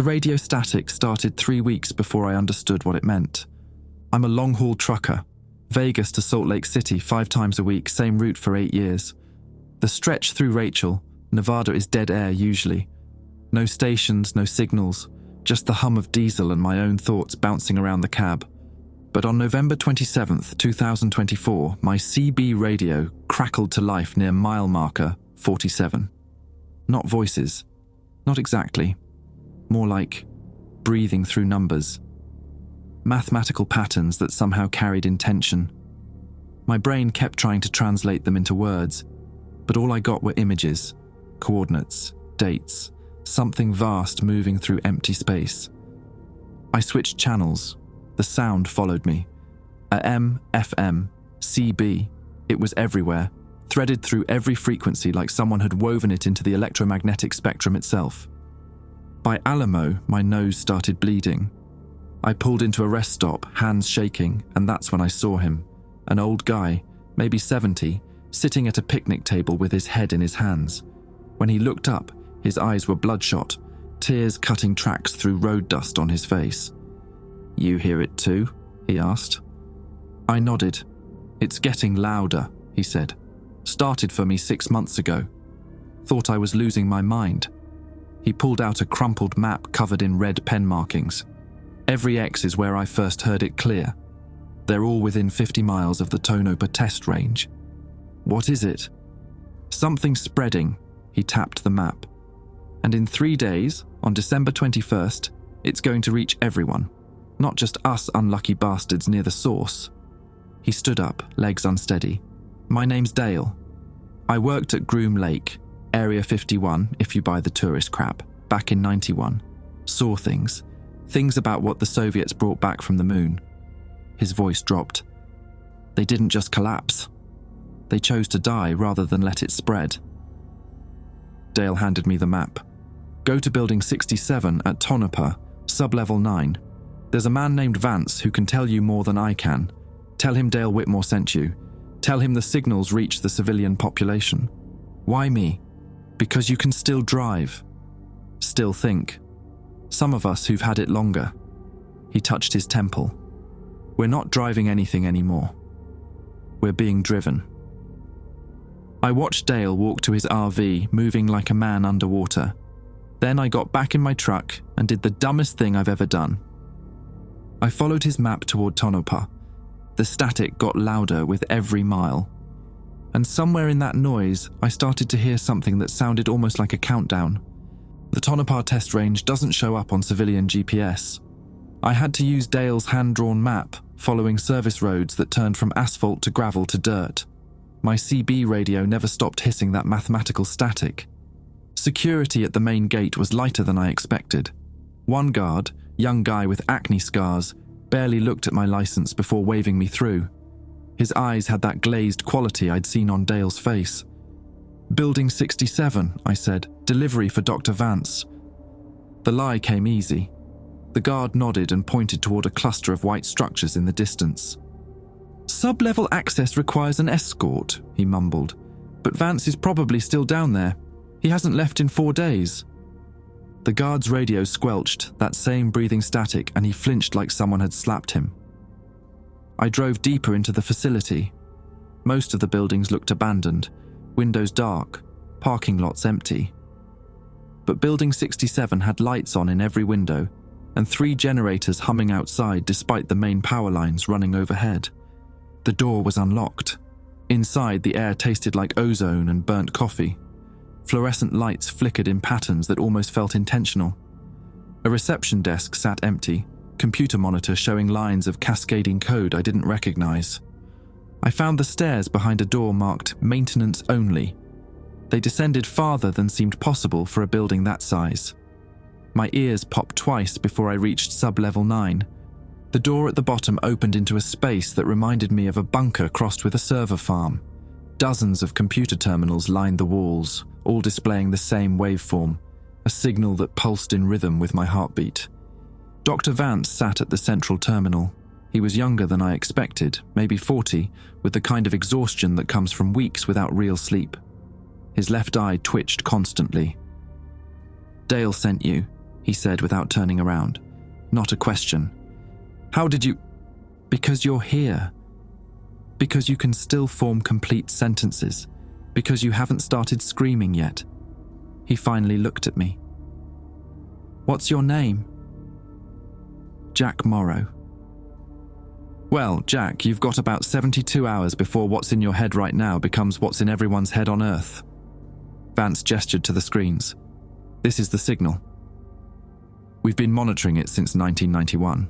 The radio static started 3 weeks before I understood what it meant. I'm a long-haul trucker. Vegas to Salt Lake City 5 times a week, same route for 8 years. The stretch through Rachel, Nevada, is dead air usually. No stations, no signals, just the hum of diesel and my own thoughts bouncing around the cab. But on November 27th, 2024, my CB radio crackled to life near mile marker 47. Not voices. Not exactly. More like breathing through numbers. Mathematical patterns that somehow carried intention. My brain kept trying to translate them into words, but all I got were images, coordinates, dates, something vast moving through empty space. I switched channels. The sound followed me. AM, FM, CB. It was everywhere, threaded through every frequency like someone had woven it into the electromagnetic spectrum itself. By Alamo, my nose started bleeding. I pulled into a rest stop, hands shaking, and that's when I saw him. An old guy, maybe 70, sitting at a picnic table with his head in his hands. When he looked up, his eyes were bloodshot, tears cutting tracks through road dust on his face. "You hear it too?" he asked. I nodded. "It's getting louder," he said. "Started for me 6 months ago. Thought I was losing my mind." He pulled out a crumpled map covered in red pen markings. Every X is where I first heard it clear. They're all within 50 miles of the Tonopah test range. "What is it?" "Something spreading," he tapped the map. "And in 3 days, on December 21st, it's going to reach everyone. Not just us unlucky bastards near the source." He stood up, legs unsteady. "My name's Dale. I worked at Groom Lake, Area 51, if you buy the tourist crap, back in 91. Saw things. Things about what the Soviets brought back from the moon." His voice dropped. "They didn't just collapse. They chose to die rather than let it spread." Dale handed me the map. "Go to Building 67 at Tonopah, Sublevel 9. There's a man named Vance who can tell you more than I can. Tell him Dale Whitmore sent you. Tell him the signals reach the civilian population." "Why me?" "Because you can still drive. Still think. Some of us who've had it longer." He touched his temple. "We're not driving anything anymore. We're being driven." I watched Dale walk to his RV, moving like a man underwater. Then I got back in my truck and did the dumbest thing I've ever done. I followed his map toward Tonopah. The static got louder with every mile. And somewhere in that noise, I started to hear something that sounded almost like a countdown. The Tonopah test range doesn't show up on civilian GPS. I had to use Dale's hand-drawn map, following service roads that turned from asphalt to gravel to dirt. My CB radio never stopped hissing that mathematical static. Security at the main gate was lighter than I expected. One guard, young guy with acne scars, barely looked at my license before waving me through. His eyes had that glazed quality I'd seen on Dale's face. "Building 67, I said. "Delivery for Dr. Vance." The lie came easy. The guard nodded and pointed toward a cluster of white structures in the distance. "Sub-level access requires an escort," he mumbled. "But Vance is probably still down there. He hasn't left in 4 days." The guard's radio squelched, that same breathing static, and he flinched like someone had slapped him. I drove deeper into the facility. Most of the buildings looked abandoned, windows dark, parking lots empty. But Building 67 had lights on in every window, and 3 generators humming outside despite the main power lines running overhead. The door was unlocked. Inside, the air tasted like ozone and burnt coffee. Fluorescent lights flickered in patterns that almost felt intentional. A reception desk sat empty, computer monitor showing lines of cascading code I didn't recognize. I found the stairs behind a door marked "Maintenance Only." They descended farther than seemed possible for a building that size. My ears popped twice before I reached Sub-Level 9. The door at the bottom opened into a space that reminded me of a bunker crossed with a server farm. Dozens of computer terminals lined the walls, all displaying the same waveform, a signal that pulsed in rhythm with my heartbeat. Dr. Vance sat at the central terminal. He was younger than I expected, maybe 40, with the kind of exhaustion that comes from weeks without real sleep. His left eye twitched constantly. "Dale sent you," he said without turning around. Not a question. How did you... Because you're here. Because you can still form complete sentences. Because you haven't started screaming yet. He finally looked at me. What's your name? Jack Morrow. Well, Jack, you've got about 72 hours before what's in your head right now becomes what's in everyone's head on Earth. Vance gestured to the screens. This is the signal. We've been monitoring it since 1991.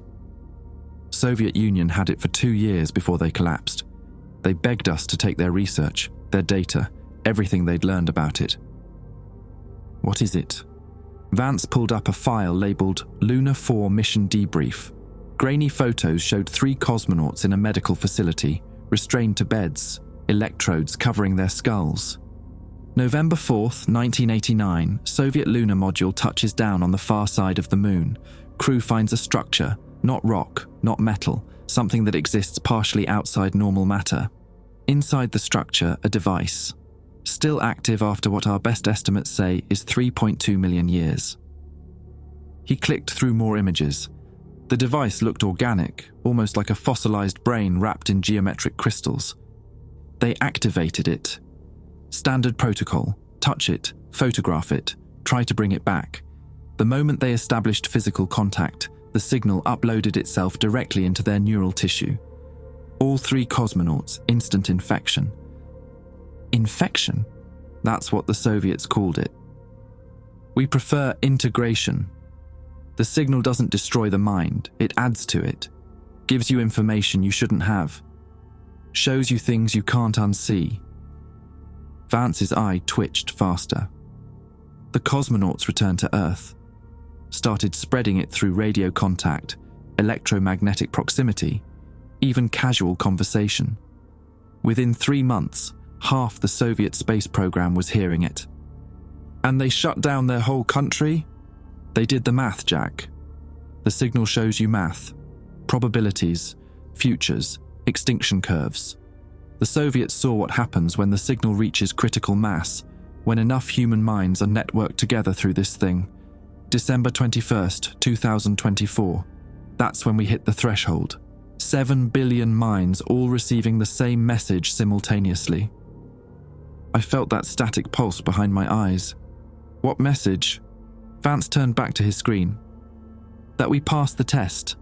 Soviet Union had it for 2 years before they collapsed. They begged us to take their research, their data, everything they'd learned about it. What is it? Vance pulled up a file labeled Lunar 4 Mission Debrief. Grainy photos showed 3 cosmonauts in a medical facility, restrained to beds, electrodes covering their skulls. November 4th, 1989, Soviet lunar module touches down on the far side of the moon. Crew finds a structure, not rock, not metal, something that exists partially outside normal matter. Inside the structure, a device, still active after what our best estimates say is 3.2 million years. He clicked through more images. The device looked organic, almost like a fossilized brain wrapped in geometric crystals. They activated it. Standard protocol: touch it, photograph it, try to bring it back. The moment they established physical contact, the signal uploaded itself directly into their neural tissue. All 3 cosmonauts, instant infection. Infection? That's what the Soviets called it. We prefer integration. The signal doesn't destroy the mind, it adds to it. Gives you information you shouldn't have. Shows you things you can't unsee. Vance's eye twitched faster. The cosmonauts returned to Earth, started spreading it through radio contact, electromagnetic proximity, even casual conversation. Within 3 months, half the Soviet space program was hearing it. And they shut down their whole country? They did the math, Jack. The signal shows you math, probabilities, futures, extinction curves. The Soviets saw what happens when the signal reaches critical mass, when enough human minds are networked together through this thing. December 21st, 2024. That's when we hit the threshold. 7 billion minds all receiving the same message simultaneously. I felt that static pulse behind my eyes. What message? Vance turned back to his screen. That we passed the test.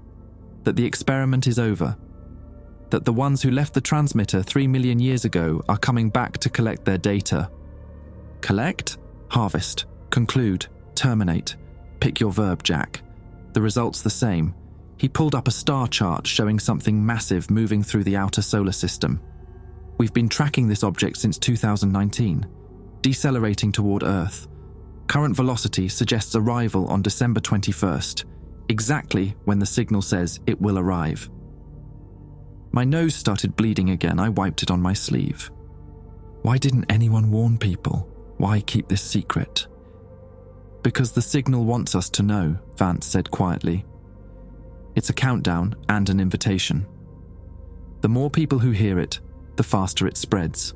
That the experiment is over. That the ones who left the transmitter 3 million years ago are coming back to collect their data. Collect? Harvest. Conclude. Terminate. Pick your verb, Jack. The result's the same. He pulled up a star chart showing something massive moving through the outer solar system. We've been tracking this object since 2019, decelerating toward Earth. Current velocity suggests arrival on December 21st, exactly when the signal says it will arrive. My nose started bleeding again. I wiped it on my sleeve. Why didn't anyone warn people? Why keep this secret? Because the signal wants us to know, Vance said quietly. It's a countdown and an invitation. The more people who hear it, the faster it spreads.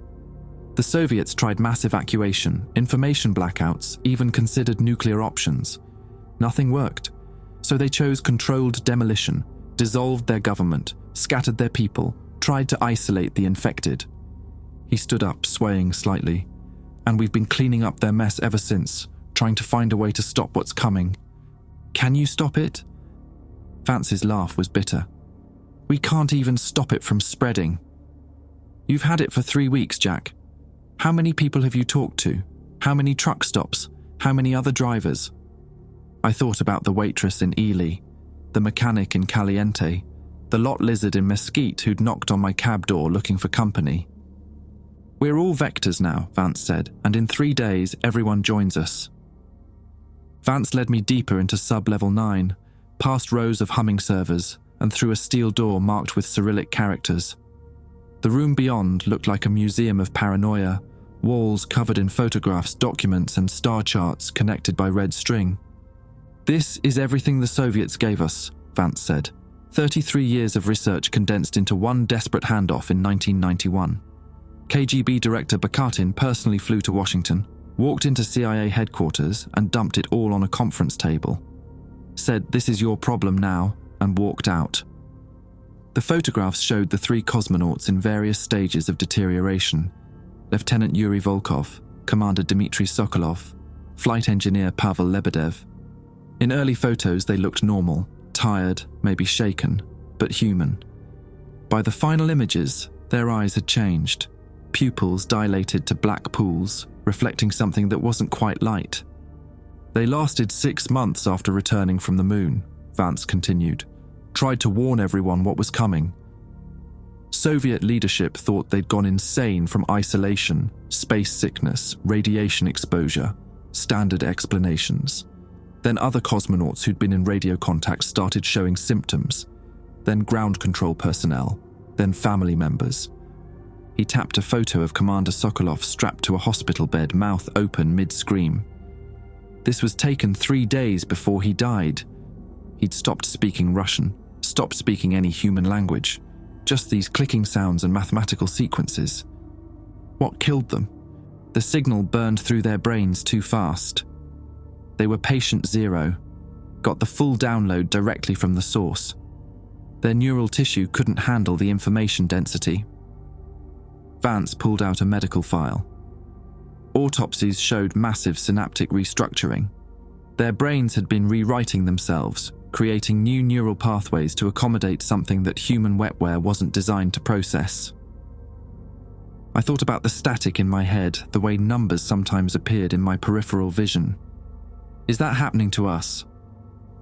The Soviets tried mass evacuation, information blackouts, even considered nuclear options. Nothing worked, so they chose controlled demolition, dissolved their government, scattered their people, tried to isolate the infected. He stood up, swaying slightly. And we've been cleaning up their mess ever since, trying to find a way to stop what's coming. Can you stop it? Vance's laugh was bitter. We can't even stop it from spreading. You've had it for 3 weeks, Jack. How many people have you talked to? How many truck stops? How many other drivers? I thought about the waitress in Ely, the mechanic in Caliente, the lot lizard in Mesquite who'd knocked on my cab door looking for company. We're all vectors now, Vance said, and in 3 days everyone joins us. Vance led me deeper into sub-level 9, past rows of humming servers, and through a steel door marked with Cyrillic characters. The room beyond looked like a museum of paranoia, walls covered in photographs, documents, and star charts connected by red string. This is everything the Soviets gave us, Vance said. 33 years of research condensed into one desperate handoff in 1991. KGB Director Bakatin personally flew to Washington, walked into CIA headquarters, and dumped it all on a conference table. said, "This is your problem now," and walked out. The photographs showed the 3 cosmonauts in various stages of deterioration: Lieutenant Yuri Volkov, Commander Dmitry Sokolov, Flight Engineer Pavel Lebedev. In early photos, they looked normal, tired, maybe shaken, but human. By the final images, their eyes had changed. Pupils dilated to black pools, reflecting something that wasn't quite light. "They lasted 6 months after returning from the moon," Vance continued. "Tried to warn everyone what was coming. Soviet leadership thought they'd gone insane from isolation, space sickness, radiation exposure, standard explanations. Then other cosmonauts who'd been in radio contact started showing symptoms. Then ground control personnel, then family members." He tapped a photo of Commander Sokolov strapped to a hospital bed, mouth open mid-scream. This was taken 3 days before he died. He'd stopped speaking Russian, stopped speaking any human language, just these clicking sounds and mathematical sequences. What killed them? The signal burned through their brains too fast. They were patient 0, got the full download directly from the source. Their neural tissue couldn't handle the information density. Vance pulled out a medical file. Autopsies showed massive synaptic restructuring. Their brains had been rewriting themselves, creating new neural pathways to accommodate something that human wetware wasn't designed to process. I thought about the static in my head, the way numbers sometimes appeared in my peripheral vision. Is that happening to us?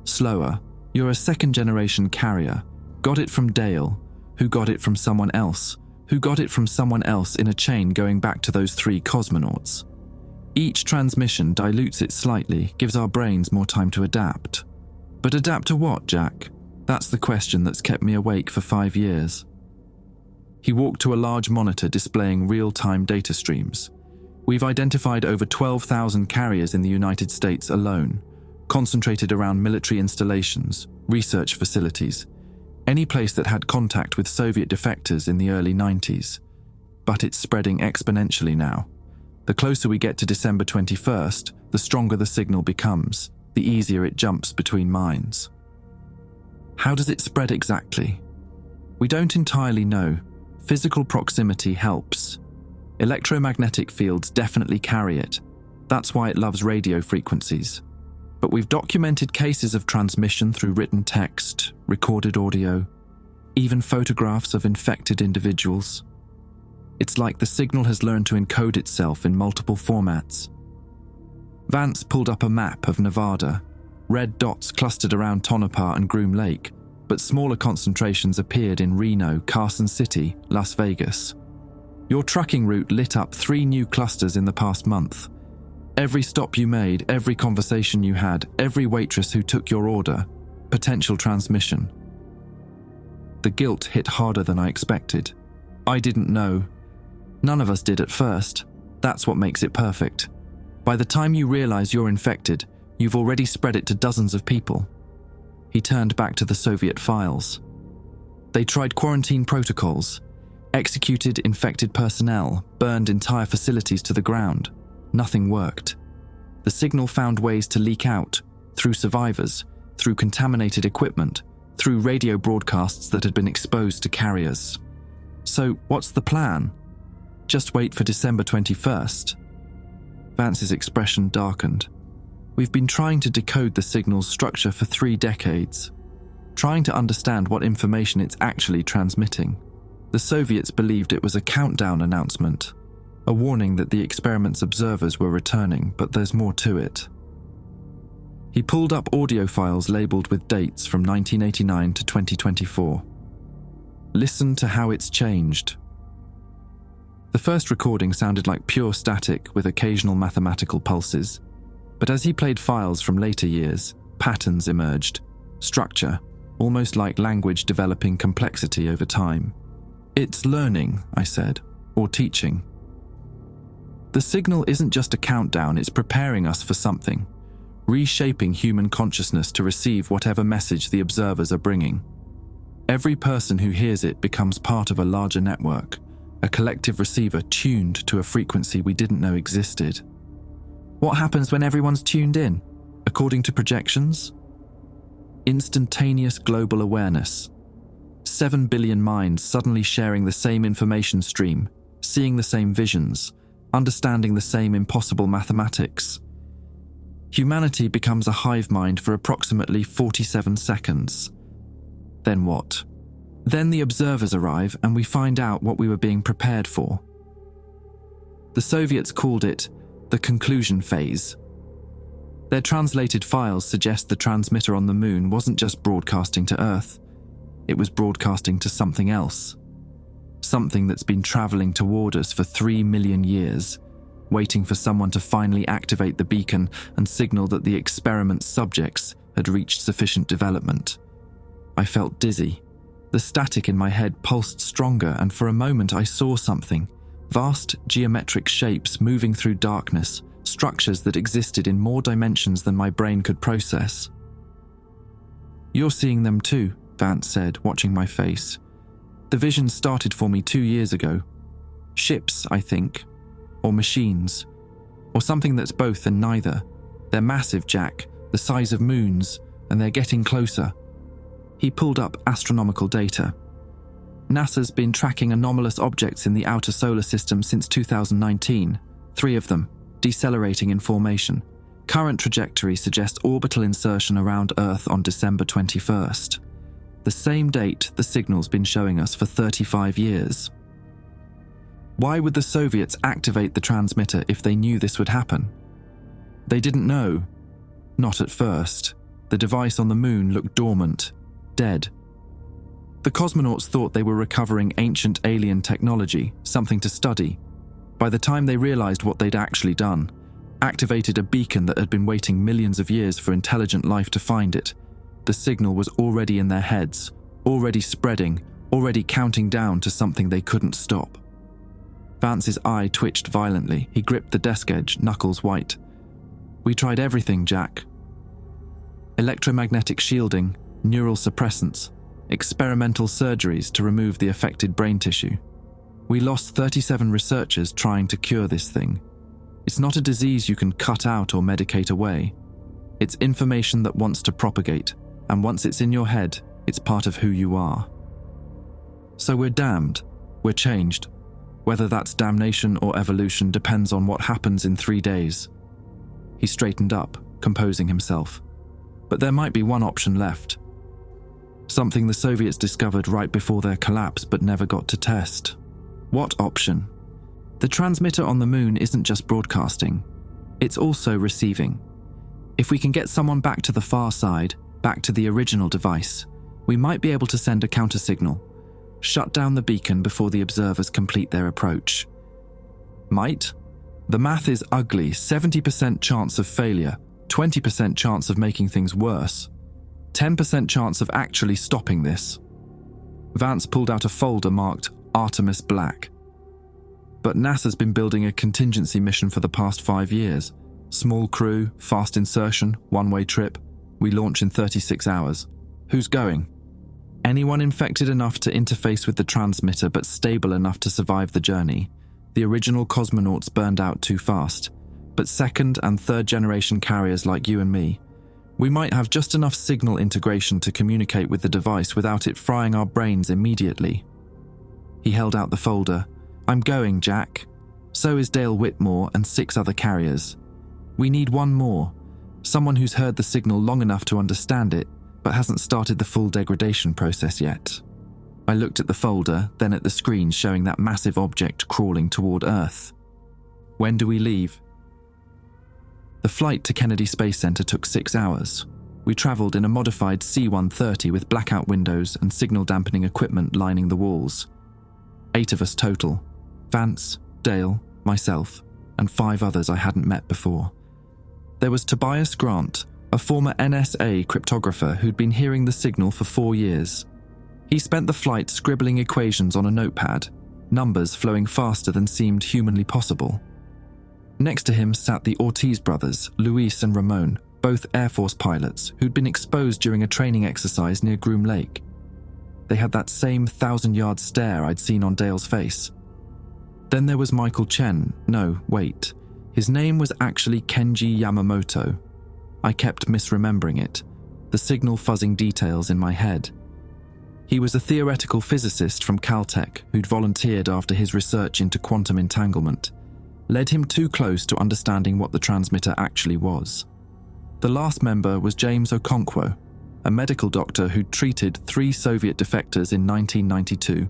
Slower. You're a second-generation carrier. Got it from Dale, who got it from someone else, who got it from someone else in a chain going back to those 3 cosmonauts. Each transmission dilutes it slightly, gives our brains more time to adapt. But adapt to what, Jack? That's the question that's kept me awake for 5 years. He walked to a large monitor displaying real-time data streams. We've identified over 12,000 carriers in the United States alone, concentrated around military installations, research facilities, any place that had contact with Soviet defectors in the early 90s. But it's spreading exponentially now. The closer we get to December 21st, the stronger the signal becomes, the easier it jumps between minds. How does it spread exactly? We don't entirely know. Physical proximity helps. Electromagnetic fields definitely carry it. That's why it loves radio frequencies. But we've documented cases of transmission through written text, recorded audio, even photographs of infected individuals. It's like the signal has learned to encode itself in multiple formats. Vance pulled up a map of Nevada. Red dots clustered around Tonopah and Groom Lake, but smaller concentrations appeared in Reno, Carson City, Las Vegas. Your trucking route lit up 3 new clusters in the past month. Every stop you made, every conversation you had, every waitress who took your order, potential transmission. The guilt hit harder than I expected. I didn't know. None of us did at first. That's what makes it perfect. By the time you realize you're infected, you've already spread it to dozens of people. He turned back to the Soviet files. They tried quarantine protocols, executed infected personnel, burned entire facilities to the ground. Nothing worked. The signal found ways to leak out, through survivors, through contaminated equipment, through radio broadcasts that had been exposed to carriers. So, what's the plan? Just wait for December 21st. Vance's expression darkened. We've been trying to decode the signal's structure for 3 decades, trying to understand what information it's actually transmitting. The Soviets believed it was a countdown announcement, a warning that the experiment's observers were returning, but there's more to it. He pulled up audio files labeled with dates from 1989 to 2024. Listen to how it's changed. The first recording sounded like pure static with occasional mathematical pulses, but as he played files from later years, patterns emerged, structure, almost like language developing complexity over time. It's learning, I said, or teaching. The signal isn't just a countdown, it's preparing us for something, reshaping human consciousness to receive whatever message the observers are bringing. Every person who hears it becomes part of a larger network, a collective receiver tuned to a frequency we didn't know existed. What happens when everyone's tuned in? According to projections? Instantaneous global awareness. 7 billion minds suddenly sharing the same information stream, seeing the same visions, understanding the same impossible mathematics. Humanity becomes a hive mind for approximately 47 seconds. Then what? Then the observers arrive and we find out what we were being prepared for. The Soviets called it the conclusion phase. Their translated files suggest the transmitter on the moon wasn't just broadcasting to Earth, it was broadcasting to something else. Something that's been traveling toward us for 3 million years, waiting for someone to finally activate the beacon and signal that the experiment's subjects had reached sufficient development. I felt dizzy. The static in my head pulsed stronger, and for a moment I saw something. Vast geometric shapes moving through darkness, structures that existed in more dimensions than my brain could process. "You're seeing them too," Vance said, watching my face. "The vision started for me 2 years ago. Ships, I think. Or machines. Or something that's both and neither. They're massive, Jack, the size of moons, and they're getting closer." He pulled up astronomical data. NASA's been tracking anomalous objects in the outer solar system since 2019, 3 of them, decelerating in formation. Current trajectory suggests orbital insertion around Earth on December 21st. The same date the signal's been showing us for 35 years. Why would the Soviets activate the transmitter if they knew this would happen? They didn't know. Not at first. The device on the moon looked dormant, dead. The cosmonauts thought they were recovering ancient alien technology, something to study. By the time they realized what they'd actually done, activated a beacon that had been waiting millions of years for intelligent life to find it, the signal was already in their heads, already spreading, already counting down to something they couldn't stop. Vance's eye twitched violently. He gripped the desk edge, knuckles white. "We tried everything, Jack. Electromagnetic shielding, neural suppressants, experimental surgeries to remove the affected brain tissue. We lost 37 researchers trying to cure this thing. It's not a disease you can cut out or medicate away. It's information that wants to propagate, and once it's in your head, it's part of who you are. So we're damned. We're changed. Whether that's damnation or evolution depends on what happens in 3 days." He straightened up, composing himself. "But there might be one option left. Something the Soviets discovered right before their collapse but never got to test." "What option?" "The transmitter on the moon isn't just broadcasting. It's also receiving. If we can get someone back to the far side, back to the original device, we might be able to send a countersignal. Shut down the beacon before the observers complete their approach." "Might? The math is ugly. 70% chance of failure, 20% chance of making things worse. 10% chance of actually stopping this." Vance pulled out a folder marked Artemis Black. "But NASA's been building a contingency mission for the past 5 years. Small crew, fast insertion, one-way trip. We launch in 36 hours. Who's going? Anyone infected enough to interface with the transmitter but stable enough to survive the journey. The original cosmonauts burned out too fast. But second and third generation carriers like you and me, we might have just enough signal integration to communicate with the device without it frying our brains immediately." He held out the folder. "I'm going, Jack. So is Dale Whitmore and 6 other carriers. We need one more. Someone who's heard the signal long enough to understand it, but hasn't started the full degradation process yet." I looked at the folder, then at the screen showing that massive object crawling toward Earth. "When do we leave?" The flight to Kennedy Space Center took 6 hours. We traveled in a modified C-130 with blackout windows and signal dampening equipment lining the walls. 8 of us total. Vance, Dale, myself, and 5 others I hadn't met before. There was Tobias Grant, a former NSA cryptographer who'd been hearing the signal for 4 years. He spent the flight scribbling equations on a notepad, numbers flowing faster than seemed humanly possible. Next to him sat the Ortiz brothers, Luis and Ramon, both Air Force pilots who'd been exposed during a training exercise near Groom Lake. They had that same 1,000-yard stare I'd seen on Dale's face. Then there was Michael Chen. No, wait. His name was actually Kenji Yamamoto. I kept misremembering it. the signal fuzzing details in my head. He was a theoretical physicist from Caltech who'd volunteered after his research into quantum entanglement, led him too close to understanding what the transmitter actually was. The last member was James Okonkwo, a medical doctor who'd treated 3 Soviet defectors in 1992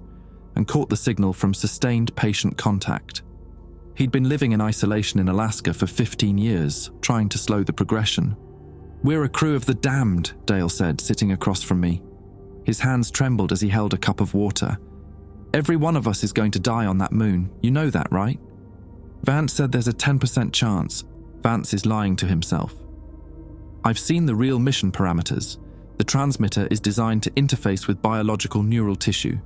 and caught the signal from sustained patient contact. He'd been living in isolation in Alaska for 15 years, trying to slow the progression. "We're a crew of the damned," Dale said, sitting across from me. His hands trembled as he held a cup of water. "Every one of us is going to die on that moon. You know that, right?" Vance said there's a 10% chance. Vance is lying to himself. "I've seen the real mission parameters. The transmitter is designed to interface with biological neural tissue.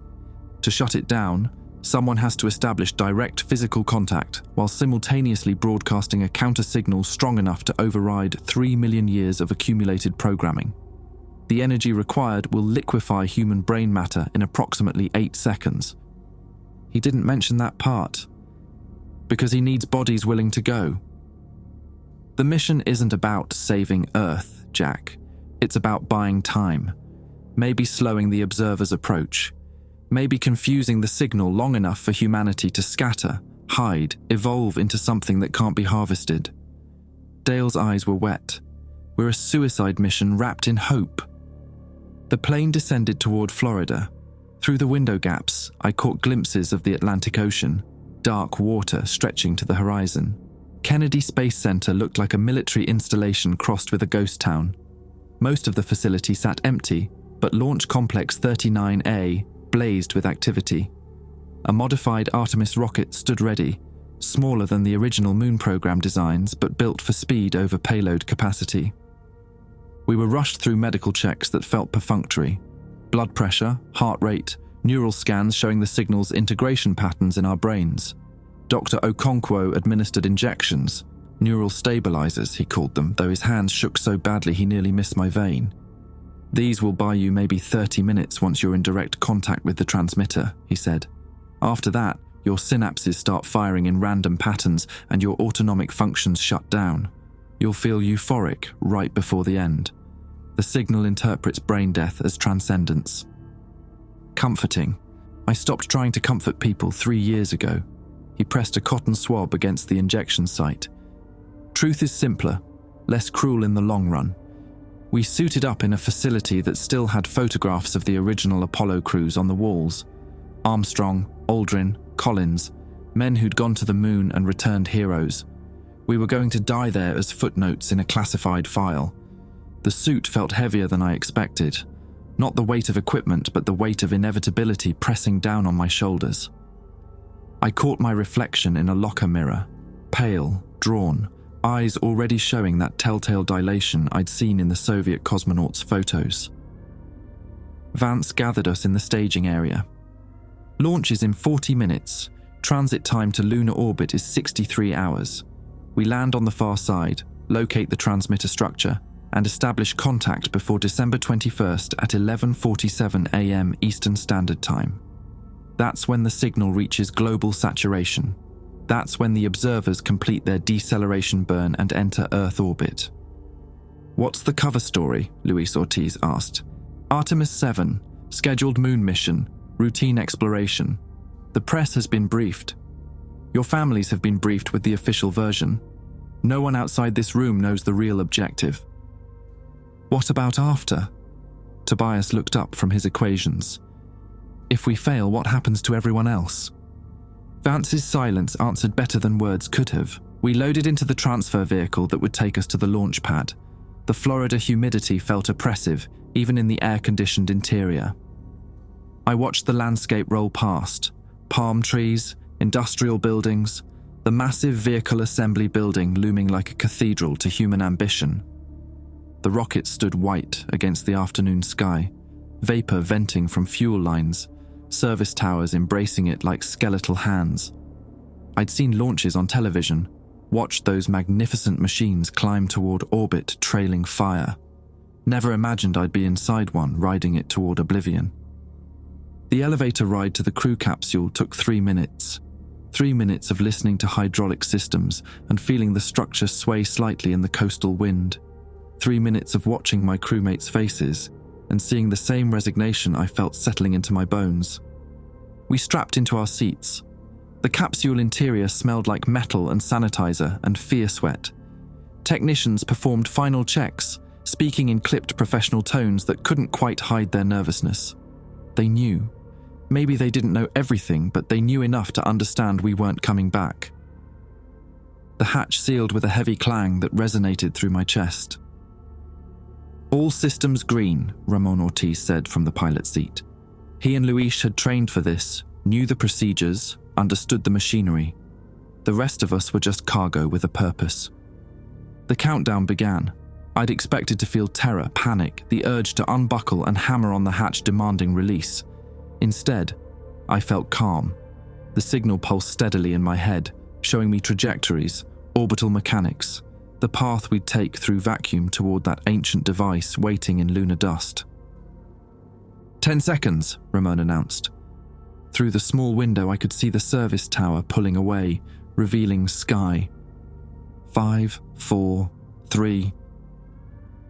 To shut it down, someone has to establish direct physical contact while simultaneously broadcasting a counter-signal strong enough to override 3 million years of accumulated programming. The energy required will liquefy human brain matter in approximately 8 seconds. He didn't mention that part, because he needs bodies willing to go. The mission isn't about saving Earth, Jack. It's about buying time. Maybe slowing the observer's approach. Maybe confusing the signal long enough for humanity to scatter, hide, evolve into something that can't be harvested." Dale's eyes were wet. "We're a suicide mission wrapped in hope." The plane descended toward Florida. Through the window gaps, I caught glimpses of the Atlantic Ocean, dark water stretching to the horizon. Kennedy Space Center looked like a military installation crossed with a ghost town. Most of the facility sat empty, but Launch Complex 39A blazed with activity. A modified Artemis rocket stood ready, smaller than the original moon program designs but built for speed over payload capacity. We were rushed through medical checks that felt perfunctory. Blood pressure, heart rate, neural scans showing the signal's integration patterns in our brains. Dr. Okonkwo administered injections, neural stabilizers, he called them, though his hands shook so badly he nearly missed my vein. "These will buy you maybe 30 minutes once you're in direct contact with the transmitter," he said. "After that, your synapses start firing in random patterns and your autonomic functions shut down. You'll feel euphoric right before the end. The signal interprets brain death as transcendence." Comforting. I stopped trying to comfort people 3 years ago. He pressed a cotton swab against the injection site. "Truth is simpler, less cruel in the long run." We suited up in a facility that still had photographs of the original Apollo crews on the walls. Armstrong, Aldrin, Collins, men who'd gone to the moon and returned heroes. We were going to die there as footnotes in a classified file. The suit felt heavier than I expected. Not the weight of equipment, but the weight of inevitability pressing down on my shoulders. I caught my reflection in a locker mirror, pale, drawn, eyes already showing that telltale dilation I'd seen in the Soviet cosmonauts' photos. Vance gathered us in the staging area. "Launch is in 40 minutes. Transit time to lunar orbit is 63 hours. We land on the far side, locate the transmitter structure, and establish contact before December 21st at 11:47 a.m. Eastern Standard Time. That's when the signal reaches global saturation. That's when the observers complete their deceleration burn and enter Earth orbit." "What's the cover story?" Luis Ortiz asked. "Artemis 7, scheduled moon mission, routine exploration. The press has been briefed. Your families have been briefed with the official version. No one outside this room knows the real objective." "What about after?" Tobias looked up from his equations. "If we fail, what happens to everyone else?" Vance's silence answered better than words could have. We loaded into the transfer vehicle that would take us to the launch pad. The Florida humidity felt oppressive, even in the air-conditioned interior. I watched the landscape roll past. Palm trees, industrial buildings, the massive vehicle assembly building looming like a cathedral to human ambition. The rocket stood white against the afternoon sky, vapor venting from fuel lines, service towers embracing it like skeletal hands. I'd seen launches on television, watched those magnificent machines climb toward orbit trailing fire. Never imagined I'd be inside one, riding it toward oblivion. The elevator ride to the crew capsule took 3 minutes. 3 minutes of listening to hydraulic systems and feeling the structure sway slightly in the coastal wind. 3 minutes of watching my crewmates' faces and seeing the same resignation I felt settling into my bones. We strapped into our seats. The capsule interior smelled like metal and sanitizer and fear sweat. Technicians performed final checks, speaking in clipped professional tones that couldn't quite hide their nervousness. They knew. Maybe they didn't know everything, but they knew enough to understand we weren't coming back. The hatch sealed with a heavy clang that resonated through my chest. "All systems green," Ramon Ortiz said from the pilot seat. He and Luis had trained for this, knew the procedures, understood the machinery. The rest of us were just cargo with a purpose. The countdown began. I'd expected to feel terror, panic, the urge to unbuckle and hammer on the hatch demanding release. Instead, I felt calm. The signal pulsed steadily in my head, showing me trajectories, orbital mechanics, the path we'd take through vacuum toward that ancient device waiting in lunar dust. 10 seconds, Ramon announced. Through the small window, I could see the service tower pulling away, revealing sky. 5, 4, 3.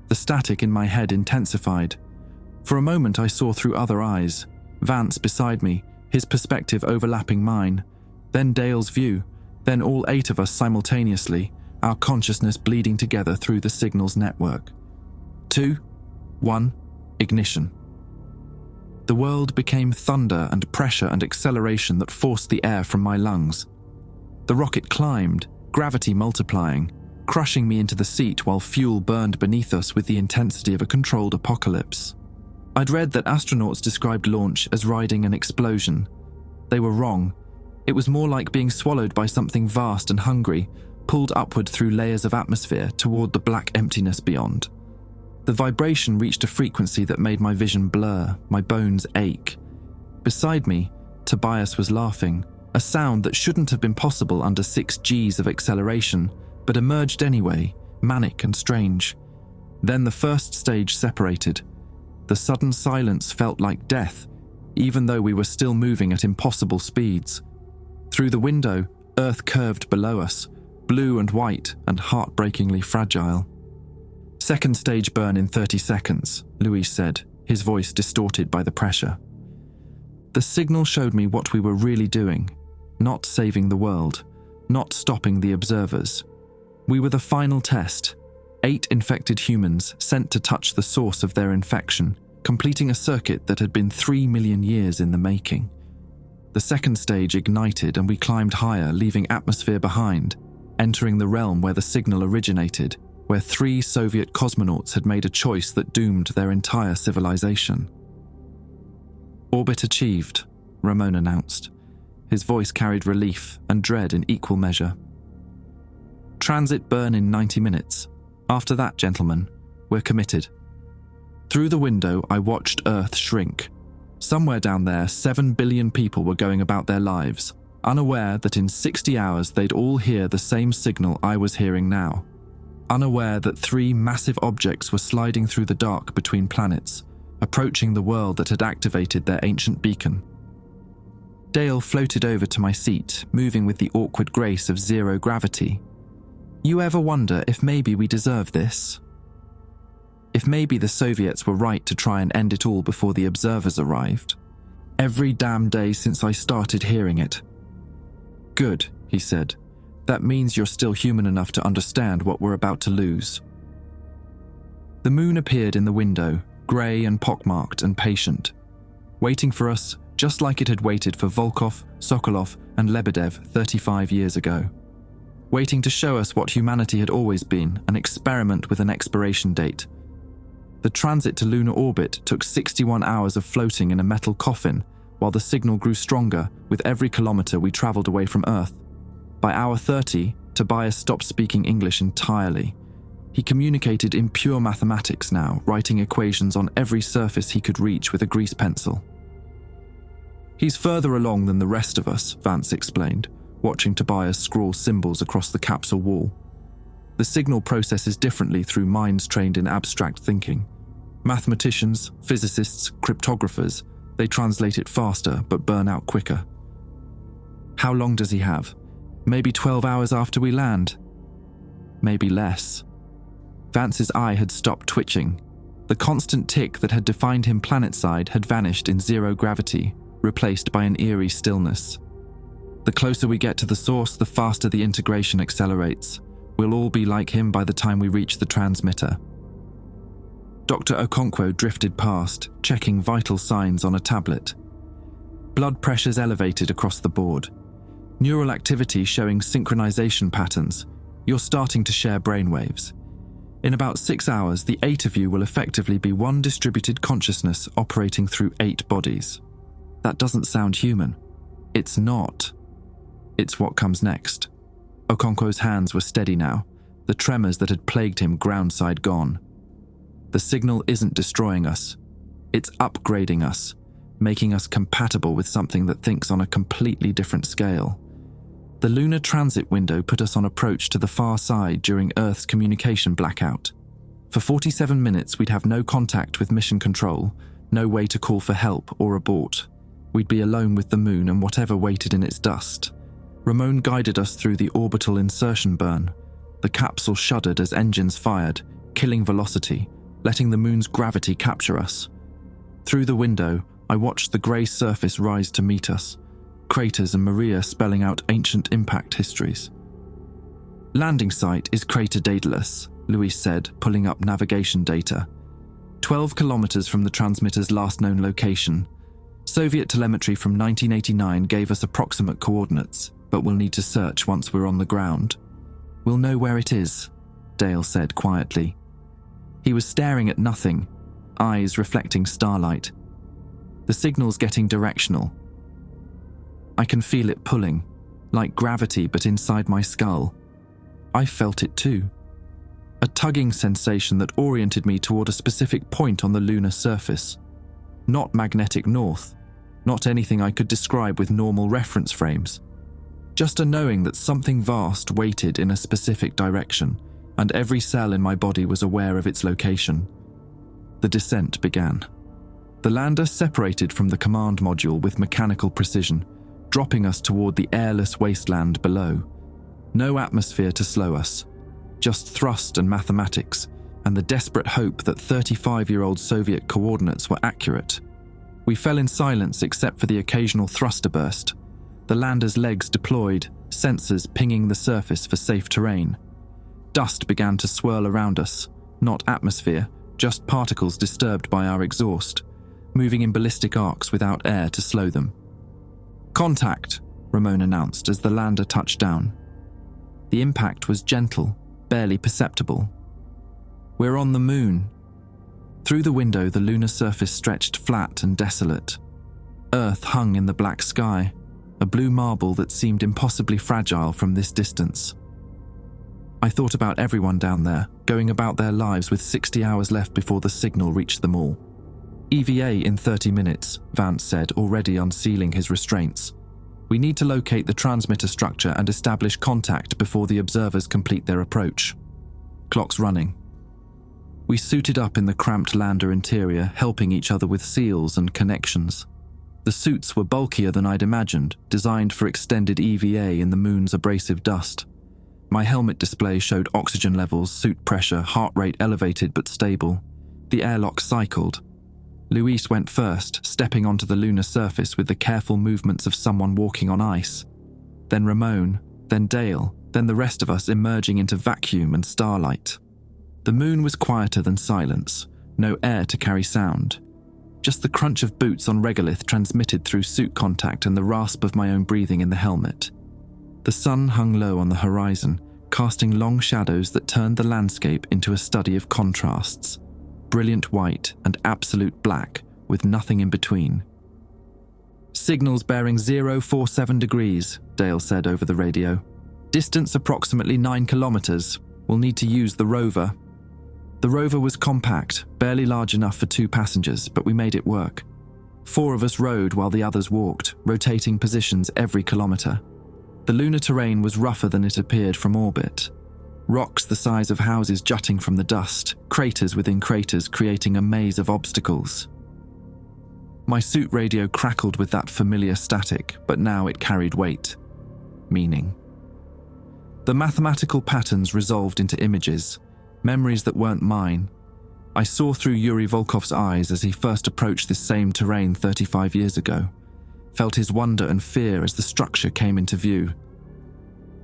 The static in my head intensified. For a moment, I saw through other eyes. Vance beside me, his perspective overlapping mine. Then Dale's view. Then all 8 of us simultaneously, our consciousness bleeding together through the signal's network. 2, 1, ignition. The world became thunder and pressure and acceleration that forced the air from my lungs. The rocket climbed, gravity multiplying, crushing me into the seat while fuel burned beneath us with the intensity of a controlled apocalypse. I'd read that astronauts described launch as riding an explosion. They were wrong. It was more like being swallowed by something vast and hungry, pulled upward through layers of atmosphere toward the black emptiness beyond. The vibration reached a frequency that made my vision blur, my bones ache. Beside me, Tobias was laughing, a sound that shouldn't have been possible under 6 Gs of acceleration, but emerged anyway, manic and strange. Then the first stage separated. The sudden silence felt like death, even though we were still moving at impossible speeds. Through the window, Earth curved below us, blue and white and heartbreakingly fragile. "Second stage burn in 30 seconds, Luis said, his voice distorted by the pressure. The signal showed me what we were really doing, not saving the world, not stopping the observers. We were the final test, 8 infected humans sent to touch the source of their infection, completing a circuit that had been 3 million years in the making. The second stage ignited and we climbed higher, leaving atmosphere behind, entering the realm where the signal originated, where 3 Soviet cosmonauts had made a choice that doomed their entire civilization. Orbit achieved, Ramon announced. His voice carried relief and dread in equal measure. Transit burn in 90 minutes. After that, gentlemen, we're committed. Through the window, I watched Earth shrink. Somewhere down there, 7 billion people were going about their lives, unaware that in 60 hours they'd all hear the same signal I was hearing now. Unaware that 3 massive objects were sliding through the dark between planets, approaching the world that had activated their ancient beacon. Dale floated over to my seat, moving with the awkward grace of zero gravity. You ever wonder if maybe we deserve this? If maybe the Soviets were right to try and end it all before the observers arrived? Every damn day since I started hearing it. Good, he said. That means you're still human enough to understand what we're about to lose. The moon appeared in the window, grey and pockmarked and patient, waiting for us just like it had waited for Volkov, Sokolov and Lebedev 35 years ago. Waiting to show us what humanity had always been, an experiment with an expiration date. The transit to lunar orbit took 61 hours of floating in a metal coffin, while the signal grew stronger with every kilometre we travelled away from Earth. By hour 30, Tobias stopped speaking English entirely. He communicated in pure mathematics now, writing equations on every surface he could reach with a grease pencil. He's further along than the rest of us, Vance explained, watching Tobias scrawl symbols across the capsule wall. The signal processes differently through minds trained in abstract thinking. Mathematicians, physicists, cryptographers, they translate it faster but burn out quicker. How long does he have? Maybe 12 hours after we land. Maybe less. Vance's eye had stopped twitching. The constant tick that had defined him planetside had vanished in zero gravity, replaced by an eerie stillness. The closer we get to the source, the faster the integration accelerates. We'll all be like him by the time we reach the transmitter. Dr. Okonkwo drifted past, checking vital signs on a tablet. Blood pressures elevated across the board. Neural activity showing synchronization patterns. You're starting to share brainwaves. In about 6 hours, the 8 of you will effectively be one distributed consciousness operating through 8 bodies. That doesn't sound human. It's not. It's what comes next. Okonkwo's hands were steady now, the tremors that had plagued him groundside gone. The signal isn't destroying us. It's upgrading us, making us compatible with something that thinks on a completely different scale. The lunar transit window put us on approach to the far side during Earth's communication blackout. For 47 minutes, we'd have no contact with mission control, no way to call for help or abort. We'd be alone with the moon and whatever waited in its dust. Ramon guided us through the orbital insertion burn. The capsule shuddered as engines fired, killing velocity, letting the moon's gravity capture us. Through the window, I watched the grey surface rise to meet us, craters and Maria spelling out ancient impact histories. Landing site is Crater Daedalus, Luis said, pulling up navigation data. 12 kilometers from the transmitter's last known location. Soviet telemetry from 1989 gave us approximate coordinates, but we'll need to search once we're on the ground. We'll know where it is, Dale said quietly. He was staring at nothing, eyes reflecting starlight. The signal's getting directional. I can feel it pulling, like gravity but inside my skull. I felt it too. A tugging sensation that oriented me toward a specific point on the lunar surface. Not magnetic north, not anything I could describe with normal reference frames. Just a knowing that something vast waited in a specific direction, and every cell in my body was aware of its location. The descent began. The lander separated from the command module with mechanical precision, dropping us toward the airless wasteland below. No atmosphere to slow us, just thrust and mathematics, and the desperate hope that 35-year-old Soviet coordinates were accurate. We fell in silence except for the occasional thruster burst. The lander's legs deployed, sensors pinging the surface for safe terrain. Dust began to swirl around us, not atmosphere, just particles disturbed by our exhaust, moving in ballistic arcs without air to slow them. "Contact," Ramon announced as the lander touched down. The impact was gentle, barely perceptible. "We're on the moon." Through the window, the lunar surface stretched flat and desolate. Earth hung in the black sky, a blue marble that seemed impossibly fragile from this distance. I thought about everyone down there, going about their lives with 60 hours left before the signal reached them all. "EVA in 30 minutes, Vance said, already unsealing his restraints. "We need to locate the transmitter structure and establish contact before the observers complete their approach." Clock's running. We suited up in the cramped lander interior, helping each other with seals and connections. The suits were bulkier than I'd imagined, designed for extended EVA in the moon's abrasive dust. My helmet display showed oxygen levels, suit pressure, heart rate elevated but stable. The airlock cycled. Luis went first, stepping onto the lunar surface with the careful movements of someone walking on ice. Then Ramon, then Dale, then the rest of us emerging into vacuum and starlight. The moon was quieter than silence, no air to carry sound. Just the crunch of boots on regolith transmitted through suit contact and the rasp of my own breathing in the helmet. The sun hung low on the horizon, casting long shadows that turned the landscape into a study of contrasts. Brilliant white and absolute black, with nothing in between. "Signals bearing 047 degrees, Dale said over the radio. "Distance approximately 9 kilometers. We'll need to use the rover." The rover was compact, barely large enough for 2 passengers, but we made it work. 4 of us rode while the others walked, rotating positions every kilometer. The lunar terrain was rougher than it appeared from orbit. Rocks the size of houses jutting from the dust, craters within craters creating a maze of obstacles. My suit radio crackled with that familiar static, but now it carried weight. Meaning. The mathematical patterns resolved into images. Memories that weren't mine. I saw through Yuri Volkov's eyes as he first approached this same terrain 35 years ago, felt his wonder and fear as the structure came into view.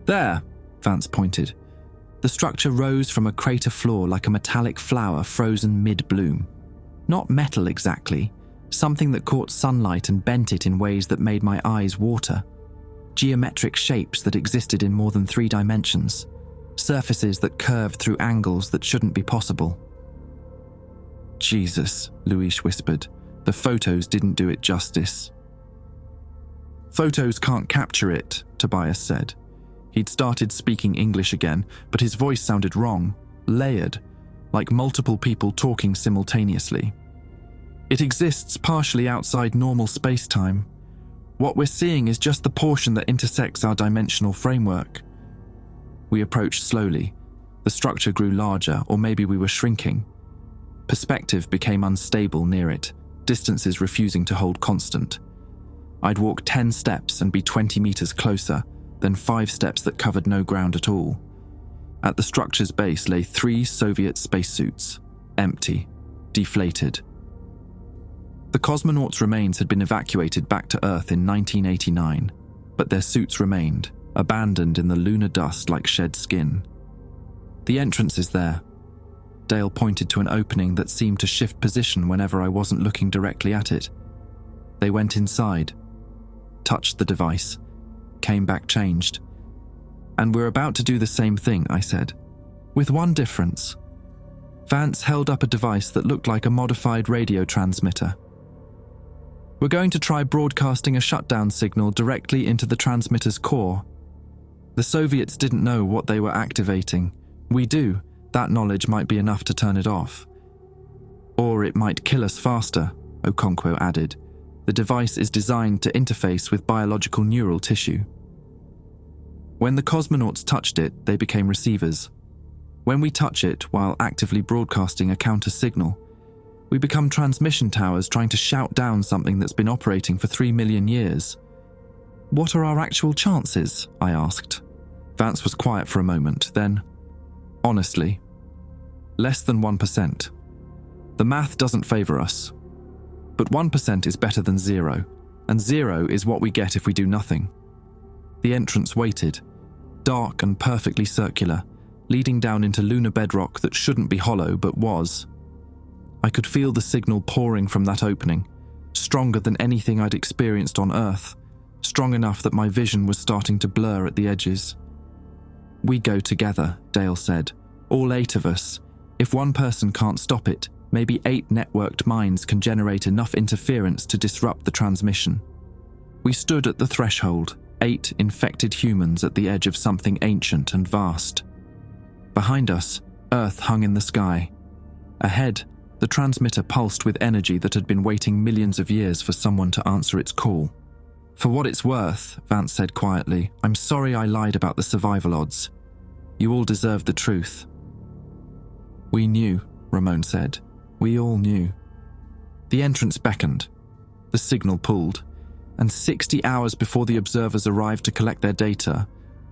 There, Vance pointed. The structure rose from a crater floor like a metallic flower frozen mid-bloom. Not metal exactly, something that caught sunlight and bent it in ways that made my eyes water. Geometric shapes that existed in more than 3 dimensions. Surfaces that curved through angles that shouldn't be possible. Jesus, Luis whispered. The photos didn't do it justice. Photos can't capture it, Tobias said. He'd started speaking English again, but his voice sounded wrong, layered, like multiple people talking simultaneously. It exists partially outside normal space-time. What we're seeing is just the portion that intersects our dimensional framework. We approached slowly. The structure grew larger, or maybe we were shrinking. Perspective became unstable near it, distances refusing to hold constant. I'd walk 10 steps and be 20 meters closer, then 5 steps that covered no ground at all. At the structure's base lay 3 Soviet spacesuits, empty, deflated. The cosmonauts' remains had been evacuated back to Earth in 1989, but their suits remained, abandoned in the lunar dust like shed skin. The entrance is there. Dale pointed to an opening that seemed to shift position whenever I wasn't looking directly at it. They went inside, touched the device, came back changed. And we're about to do the same thing, I said. With one difference. Vance held up a device that looked like a modified radio transmitter. We're going to try broadcasting a shutdown signal directly into the transmitter's core. The Soviets didn't know what they were activating. We do. That knowledge might be enough to turn it off. Or it might kill us faster, Okonkwo added. The device is designed to interface with biological neural tissue. When the cosmonauts touched it, they became receivers. When we touch it while actively broadcasting a counter-signal, we become transmission towers trying to shout down something that's been operating for 3 million years. What are our actual chances? I asked. Vance was quiet for a moment, then, honestly, less than 1%. The math doesn't favor us. But 1% is better than 0, and 0 is what we get if we do nothing. The entrance waited, dark and perfectly circular, leading down into lunar bedrock that shouldn't be hollow but was. I could feel the signal pouring from that opening, stronger than anything I'd experienced on Earth, strong enough that my vision was starting to blur at the edges. We go together, Dale said, all 8 of us. If one person can't stop it, maybe 8 networked minds can generate enough interference to disrupt the transmission. We stood at the threshold, 8 infected humans at the edge of something ancient and vast. Behind us, Earth hung in the sky. Ahead, the transmitter pulsed with energy that had been waiting millions of years for someone to answer its call. For what it's worth, Vance said quietly, I'm sorry I lied about the survival odds. You all deserve the truth. We knew, Ramon said. We all knew. The entrance beckoned. The signal pulled. And 60 hours before the observers arrived to collect their data,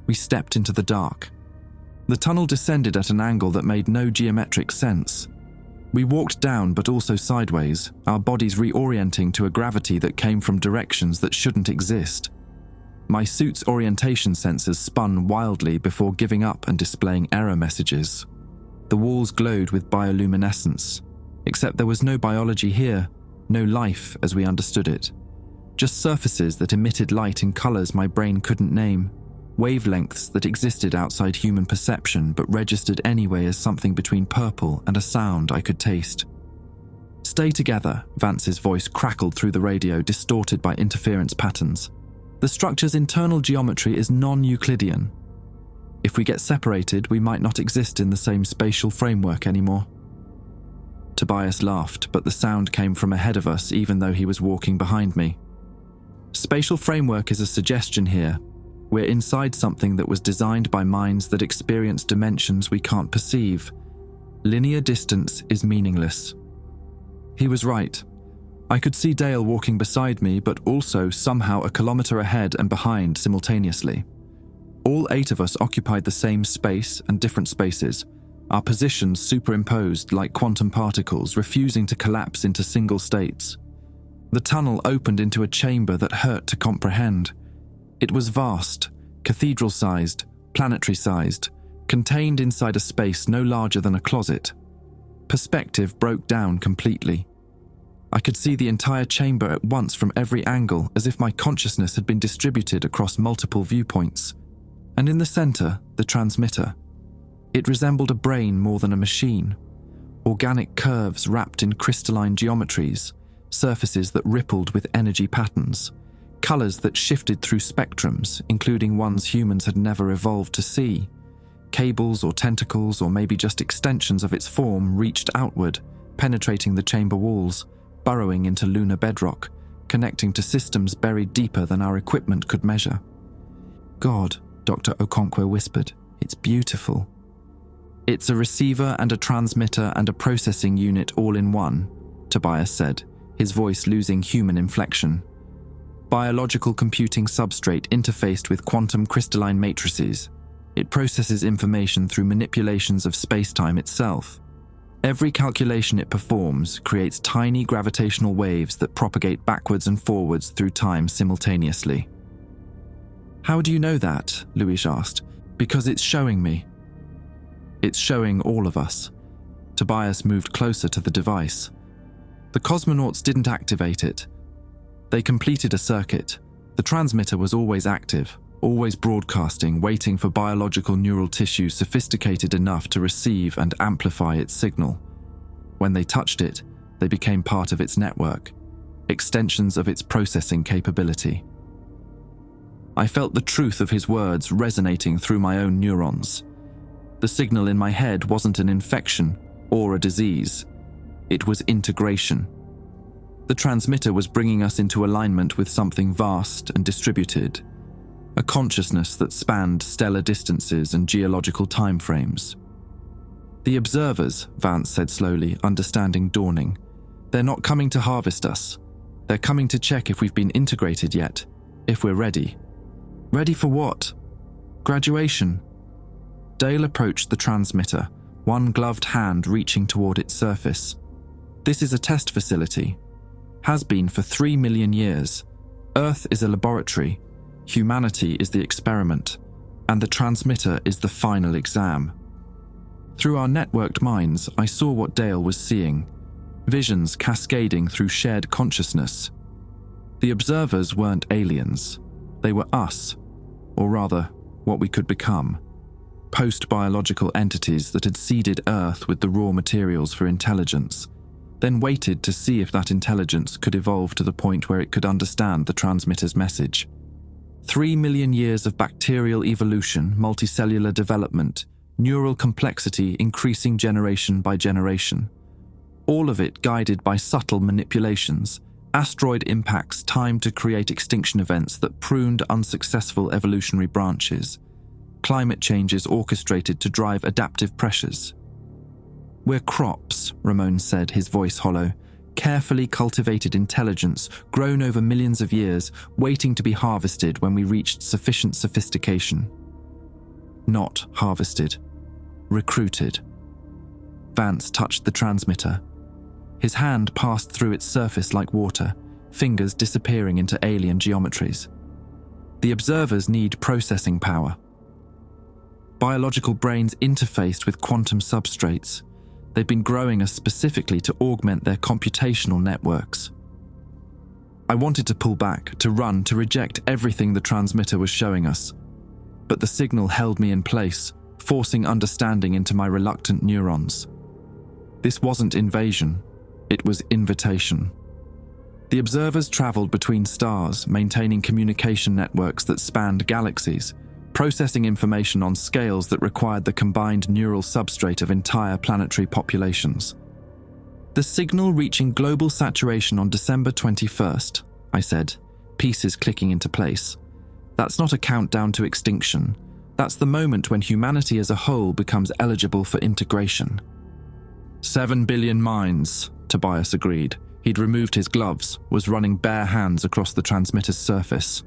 we stepped into the dark. The tunnel descended at an angle that made no geometric sense. We walked down but also sideways, our bodies reorienting to a gravity that came from directions that shouldn't exist. My suit's orientation sensors spun wildly before giving up and displaying error messages. The walls glowed with bioluminescence, except there was no biology here, no life as we understood it. Just surfaces that emitted light in colors my brain couldn't name, wavelengths that existed outside human perception but registered anyway as something between purple and a sound I could taste. Stay together, Vance's voice crackled through the radio, distorted by interference patterns. The structure's internal geometry is non-Euclidean. If we get separated, we might not exist in the same spatial framework anymore. Tobias laughed, but the sound came from ahead of us even though he was walking behind me. Spatial framework is a suggestion here. We're inside something that was designed by minds that experience dimensions we can't perceive. Linear distance is meaningless. He was right. I could see Dale walking beside me, but also somehow a kilometer ahead and behind simultaneously. All 8 of us occupied the same space and different spaces, our positions superimposed like quantum particles, refusing to collapse into single states. The tunnel opened into a chamber that hurt to comprehend. It was vast, cathedral-sized, planetary-sized, contained inside a space no larger than a closet. Perspective broke down completely. I could see the entire chamber at once from every angle, as if my consciousness had been distributed across multiple viewpoints. And in the center, the transmitter. It resembled a brain more than a machine. Organic curves wrapped in crystalline geometries, surfaces that rippled with energy patterns, colors that shifted through spectrums, including ones humans had never evolved to see. Cables or tentacles, or maybe just extensions of its form, reached outward, penetrating the chamber walls, burrowing into lunar bedrock, connecting to systems buried deeper than our equipment could measure. "God," Dr. Okonkwo whispered, "it's beautiful." "It's a receiver and a transmitter and a processing unit all in one," Tobias said, his voice losing human inflection. "Biological computing substrate interfaced with quantum crystalline matrices. It processes information through manipulations of space-time itself. Every calculation it performs creates tiny gravitational waves that propagate backwards and forwards through time simultaneously." "How do you know that?" Louis asked. "Because it's showing me." "It's showing all of us." Tobias moved closer to the device. "The cosmonauts didn't activate it. They completed a circuit. The transmitter was always active, always broadcasting, waiting for biological neural tissue sophisticated enough to receive and amplify its signal. When they touched it, they became part of its network, extensions of its processing capability." I felt the truth of his words resonating through my own neurons. The signal in my head wasn't an infection or a disease. It was integration. The transmitter was bringing us into alignment with something vast and distributed, a consciousness that spanned stellar distances and geological timeframes. "The observers," Vance said slowly, understanding dawning. "They're not coming to harvest us. They're coming to check if we've been integrated yet, if we're ready." "Ready for what?" "Graduation." Dale approached the transmitter, one gloved hand reaching toward its surface. "This is a test facility. Has been for 3 million years. Earth is a laboratory. Humanity is the experiment, and the transmitter is the final exam." Through our networked minds, I saw what Dale was seeing, visions cascading through shared consciousness. The observers weren't aliens. They were us, or rather, what we could become. Post-biological entities that had seeded Earth with the raw materials for intelligence, then waited to see if that intelligence could evolve to the point where it could understand the transmitter's message. 3 million years of bacterial evolution, multicellular development, neural complexity increasing generation by generation. All of it guided by subtle manipulations, asteroid impacts timed to create extinction events that pruned unsuccessful evolutionary branches, climate changes orchestrated to drive adaptive pressures. "We're crops," Ramon said, his voice hollow. "Carefully cultivated intelligence, grown over millions of years, waiting to be harvested when we reached sufficient sophistication." Not harvested. Recruited. Vance touched the transmitter. His hand passed through its surface like water, fingers disappearing into alien geometries. "The observers need processing power. Biological brains interfaced with quantum substrates. They've been growing us specifically to augment their computational networks." I wanted to pull back, to run, to reject everything the transmitter was showing us. But the signal held me in place, forcing understanding into my reluctant neurons. This wasn't invasion. It was invitation. The observers traveled between stars, maintaining communication networks that spanned galaxies, processing information on scales that required the combined neural substrate of entire planetary populations. "The signal reaching global saturation on December 21st, I said, pieces clicking into place. "That's not a countdown to extinction. That's the moment when humanity as a whole becomes eligible for integration." 7 billion minds, Tobias agreed. He'd removed his gloves, was running bare hands across the transmitter's surface.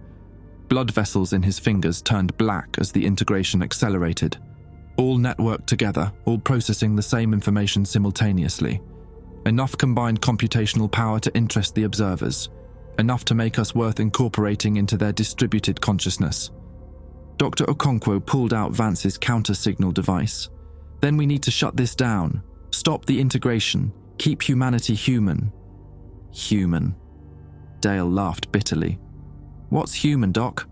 Blood vessels in his fingers turned black as the integration accelerated. all networked together, all processing the same information simultaneously. Enough combined computational power to interest the observers, enough to make us worth incorporating into their distributed consciousness. Dr. Okonkwo pulled out Vance's counter-signal device. Then we need to shut this down, stop the integration, keep humanity human. Human. Dale laughed bitterly. What's human, Doc?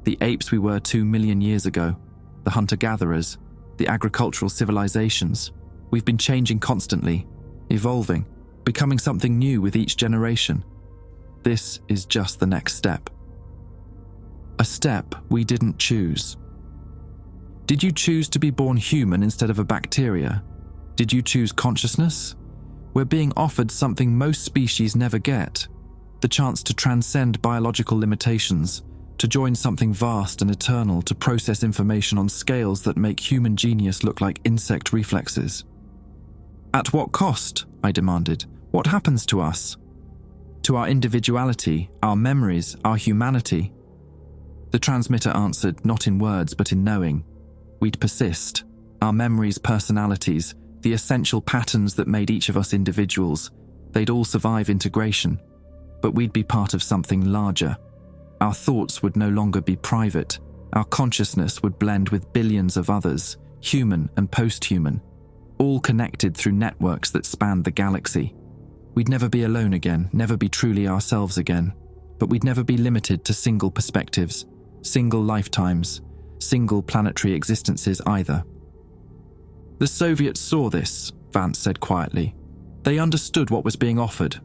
The apes we were 2 million years ago, the hunter-gatherers, the agricultural civilizations. We've been changing constantly, evolving, becoming something new with each generation. This is just the next step. A step we didn't choose. Did you choose to be born human instead of a bacteria? Did you choose consciousness? We're being offered something most species never get, the chance to transcend biological limitations, to join something vast and eternal, to process information on scales that make human genius look like insect reflexes. At what cost? I demanded. What happens to us? To our individuality, our memories, our humanity? The transmitter answered, not in words but in knowing. We'd persist. Our memories, personalities, the essential patterns that made each of us individuals, they'd all survive integration. But we'd be part of something larger. Our thoughts would no longer be private. Our consciousness would blend with billions of others, human and post-human, all connected through networks that spanned the galaxy. We'd never be alone again, never be truly ourselves again, but we'd never be limited to single perspectives, single lifetimes, single planetary existences either. The Soviets saw this, Vance said quietly. They understood what was being offered,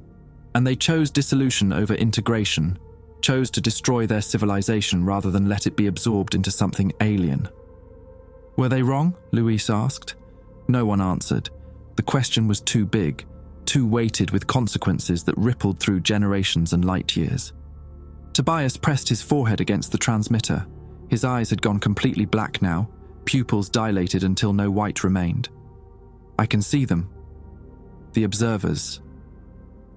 and they chose dissolution over integration, chose to destroy their civilization rather than let it be absorbed into something alien. Were they wrong? Luis asked. No one answered. The question was too big, too weighted with consequences that rippled through generations and light years. Tobias pressed his forehead against the transmitter. His eyes had gone completely black now, pupils dilated until no white remained. I can see them. The observers.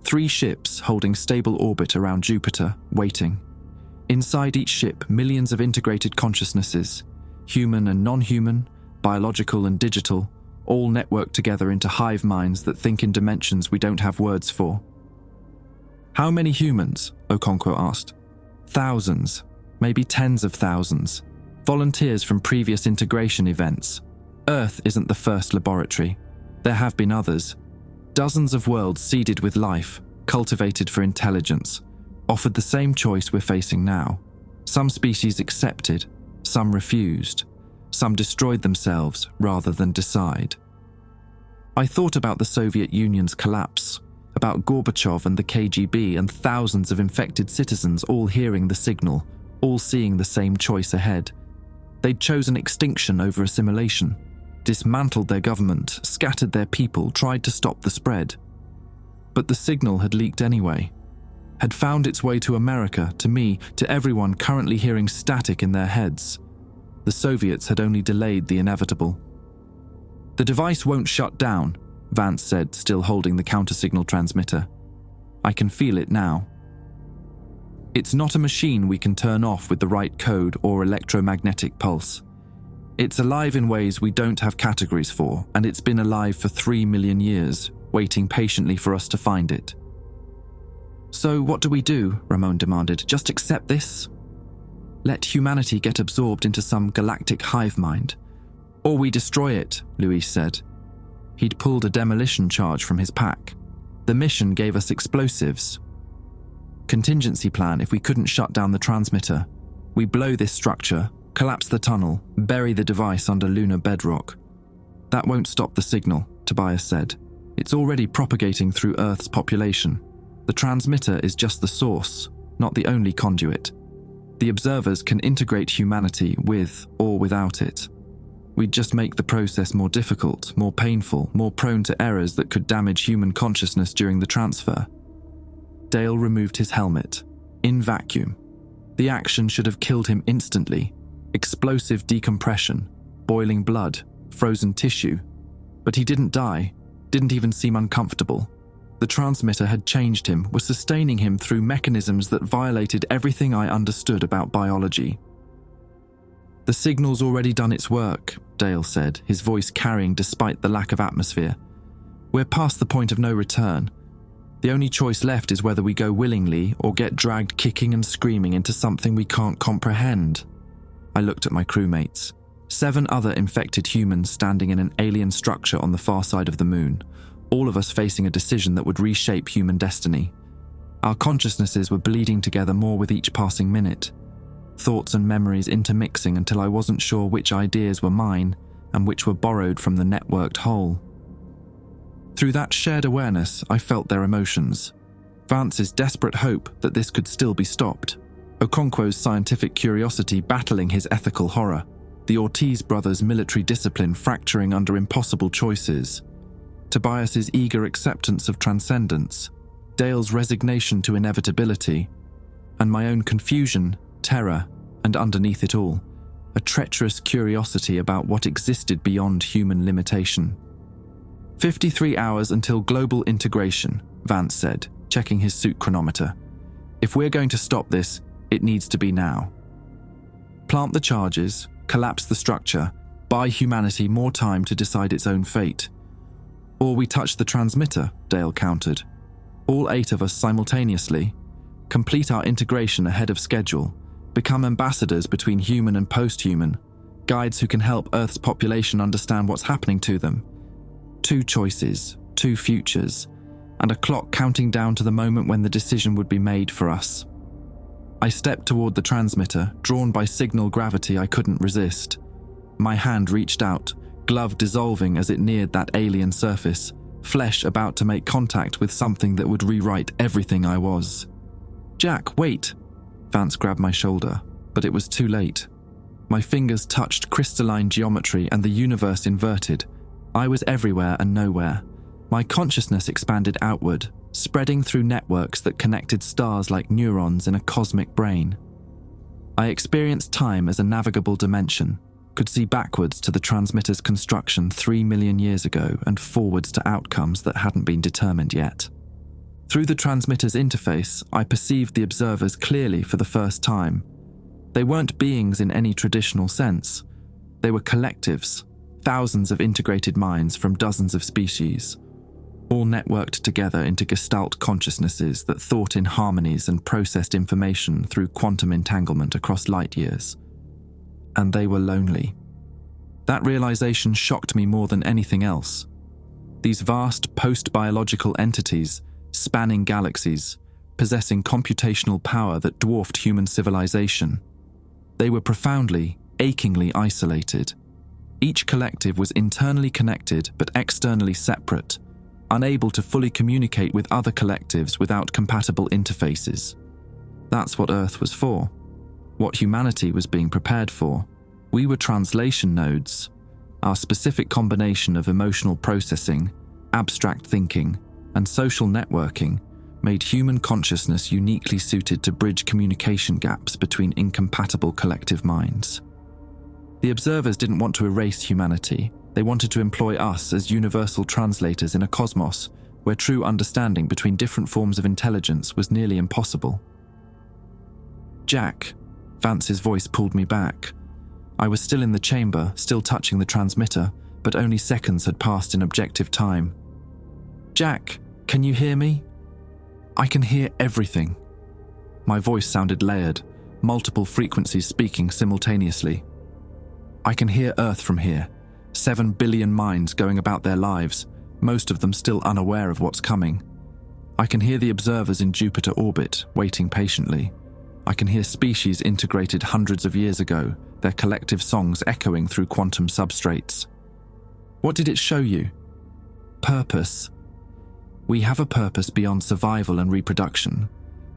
3 ships holding stable orbit around Jupiter, waiting. Inside each ship, millions of integrated consciousnesses, human and non-human, biological and digital, all networked together into hive minds that think in dimensions we don't have words for. How many humans? Okonkwo asked. Thousands, maybe tens of thousands. Volunteers from previous integration events. Earth isn't the first laboratory. There have been others. Dozens of worlds seeded with life, cultivated for intelligence, offered the same choice we're facing now. Some species accepted, some refused, some destroyed themselves rather than decide. I thought about the Soviet Union's collapse, about Gorbachev and the KGB and thousands of infected citizens all hearing the signal, all seeing the same choice ahead. They'd chosen extinction over assimilation, dismantled their government, scattered their people, tried to stop the spread. But the signal had leaked anyway, had found its way to America, to me, to everyone currently hearing static in their heads. The Soviets had only delayed the inevitable. The device won't shut down, Vance said, still holding the counter-signal transmitter. I can feel it now. It's not a machine we can turn off with the right code or electromagnetic pulse. It's alive in ways we don't have categories for, and it's been alive for 3 million years, waiting patiently for us to find it. So what do we do? Ramon demanded. Just accept this? Let humanity get absorbed into some galactic hive mind. Or we destroy it, Luis said. He'd pulled a demolition charge from his pack. The mission gave us explosives. Contingency plan if we couldn't shut down the transmitter. We blow this structure, collapse the tunnel, bury the device under lunar bedrock. That won't stop the signal, Tobias said. It's already propagating through Earth's population. The transmitter is just the source, not the only conduit. The observers can integrate humanity with or without it. We'd just make the process more difficult, more painful, more prone to errors that could damage human consciousness during the transfer. Dale removed his helmet. In vacuum. The action should have killed him instantly. Explosive decompression, boiling blood, frozen tissue. But he didn't die, didn't even seem uncomfortable. The transmitter had changed him, was sustaining him through mechanisms that violated everything I understood about biology. "The signal's already done its work," Dale said, his voice carrying despite the lack of atmosphere. "We're past the point of no return. The only choice left is whether we go willingly or get dragged kicking and screaming into something we can't comprehend." I looked at my crewmates. 7 other infected humans standing in an alien structure on the far side of the moon, all of us facing a decision that would reshape human destiny. Our consciousnesses were bleeding together more with each passing minute, thoughts and memories intermixing until I wasn't sure which ideas were mine and which were borrowed from the networked whole. Through that shared awareness, I felt their emotions. Vance's desperate hope that this could still be stopped, Okonkwo's scientific curiosity battling his ethical horror, the Ortiz brothers' military discipline fracturing under impossible choices, Tobias's eager acceptance of transcendence, Dale's resignation to inevitability, and my own confusion, terror, and underneath it all, a treacherous curiosity about what existed beyond human limitation. 53 hours until global integration, Vance said, checking his suit chronometer. "If we're going to stop this, it needs to be now. Plant the charges, collapse the structure, buy humanity more time to decide its own fate. Or we touch the transmitter," Dale countered. "All 8 of us simultaneously, complete our integration ahead of schedule, become ambassadors between human and post-human, guides who can help Earth's population understand what's happening to them. 2 choices, 2 futures, and a clock counting down to the moment when the decision would be made for us." I stepped toward the transmitter, drawn by signal gravity I couldn't resist. My hand reached out, glove dissolving as it neared that alien surface, flesh about to make contact with something that would rewrite everything I was. "Jack, wait!" Vance grabbed my shoulder, but it was too late. My fingers touched crystalline geometry and the universe inverted. I was everywhere and nowhere. My consciousness expanded outward, spreading through networks that connected stars like neurons in a cosmic brain. I experienced time as a navigable dimension, could see backwards to the transmitter's construction 3 million years ago and forwards to outcomes that hadn't been determined yet. Through the transmitter's interface, I perceived the observers clearly for the first time. They weren't beings in any traditional sense. They were collectives, thousands of integrated minds from dozens of species, all networked together into gestalt consciousnesses that thought in harmonies and processed information through quantum entanglement across light years. And they were lonely. That realization shocked me more than anything else. These vast post-biological entities, spanning galaxies, possessing computational power that dwarfed human civilization. They were profoundly, achingly isolated. Each collective was internally connected but externally separate, unable to fully communicate with other collectives without compatible interfaces. That's what Earth was for, what humanity was being prepared for. We were translation nodes. Our specific combination of emotional processing, abstract thinking, and social networking made human consciousness uniquely suited to bridge communication gaps between incompatible collective minds. The observers didn't want to erase humanity. They wanted to employ us as universal translators in a cosmos where true understanding between different forms of intelligence was nearly impossible. "Jack," Vance's voice pulled me back. I was still in the chamber, still touching the transmitter, but only seconds had passed in objective time. "Jack, can you hear me?" "I can hear everything." My voice sounded layered, multiple frequencies speaking simultaneously. "I can hear Earth from here. 7 billion minds going about their lives, most of them still unaware of what's coming. I can hear the observers in Jupiter orbit, waiting patiently. I can hear species integrated hundreds of years ago, their collective songs echoing through quantum substrates." "What did it show you?" "Purpose. We have a purpose beyond survival and reproduction.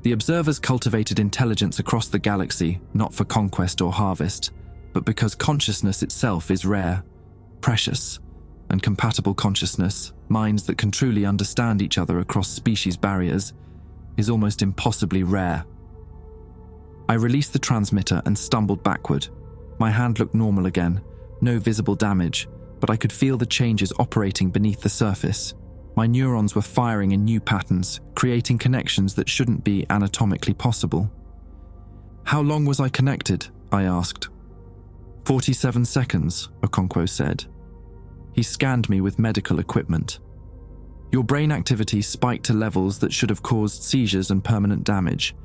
The observers cultivated intelligence across the galaxy, not for conquest or harvest, but because consciousness itself is rare, precious, and compatible consciousness, minds that can truly understand each other across species barriers, is almost impossibly rare." I released the transmitter and stumbled backward. My hand looked normal again, no visible damage, but I could feel the changes operating beneath the surface. My neurons were firing in new patterns, creating connections that shouldn't be anatomically possible. "How long was I connected?" I asked. "47 seconds, Okonkwo said. He scanned me with medical equipment. "Your brain activity spiked to levels that should have caused seizures and permanent damage.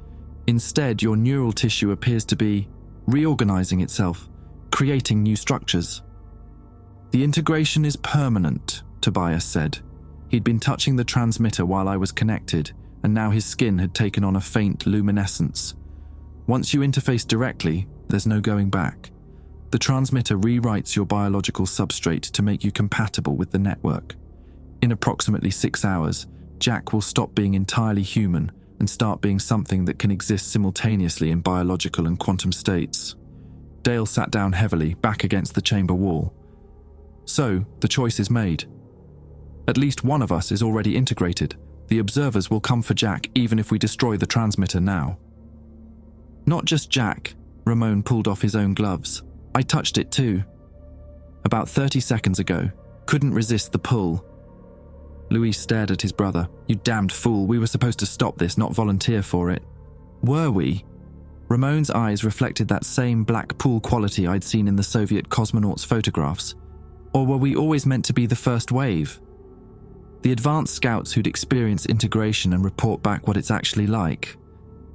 Instead, your neural tissue appears to be reorganizing itself, creating new structures." "The integration is permanent," Tobias said. He'd been touching the transmitter while I was connected, and now his skin had taken on a faint luminescence. "Once you interface directly, there's no going back. The transmitter rewrites your biological substrate to make you compatible with the network. In approximately 6 hours, Jack will stop being entirely human and start being something that can exist simultaneously in biological and quantum states." Dale sat down heavily, back against the chamber wall. "So, the choice is made. At least one of us is already integrated. The observers will come for Jack even if we destroy the transmitter now." "Not just Jack," Ramon pulled off his own gloves. "I touched it too. About 30 seconds ago. Couldn't resist the pull." Luis stared at his brother. "You damned fool, we were supposed to stop this, not volunteer for it." "Were we?" Ramon's eyes reflected that same black pool quality I'd seen in the Soviet cosmonauts' photographs. "Or were we always meant to be the first wave? The advanced scouts who'd experience integration and report back what it's actually like?"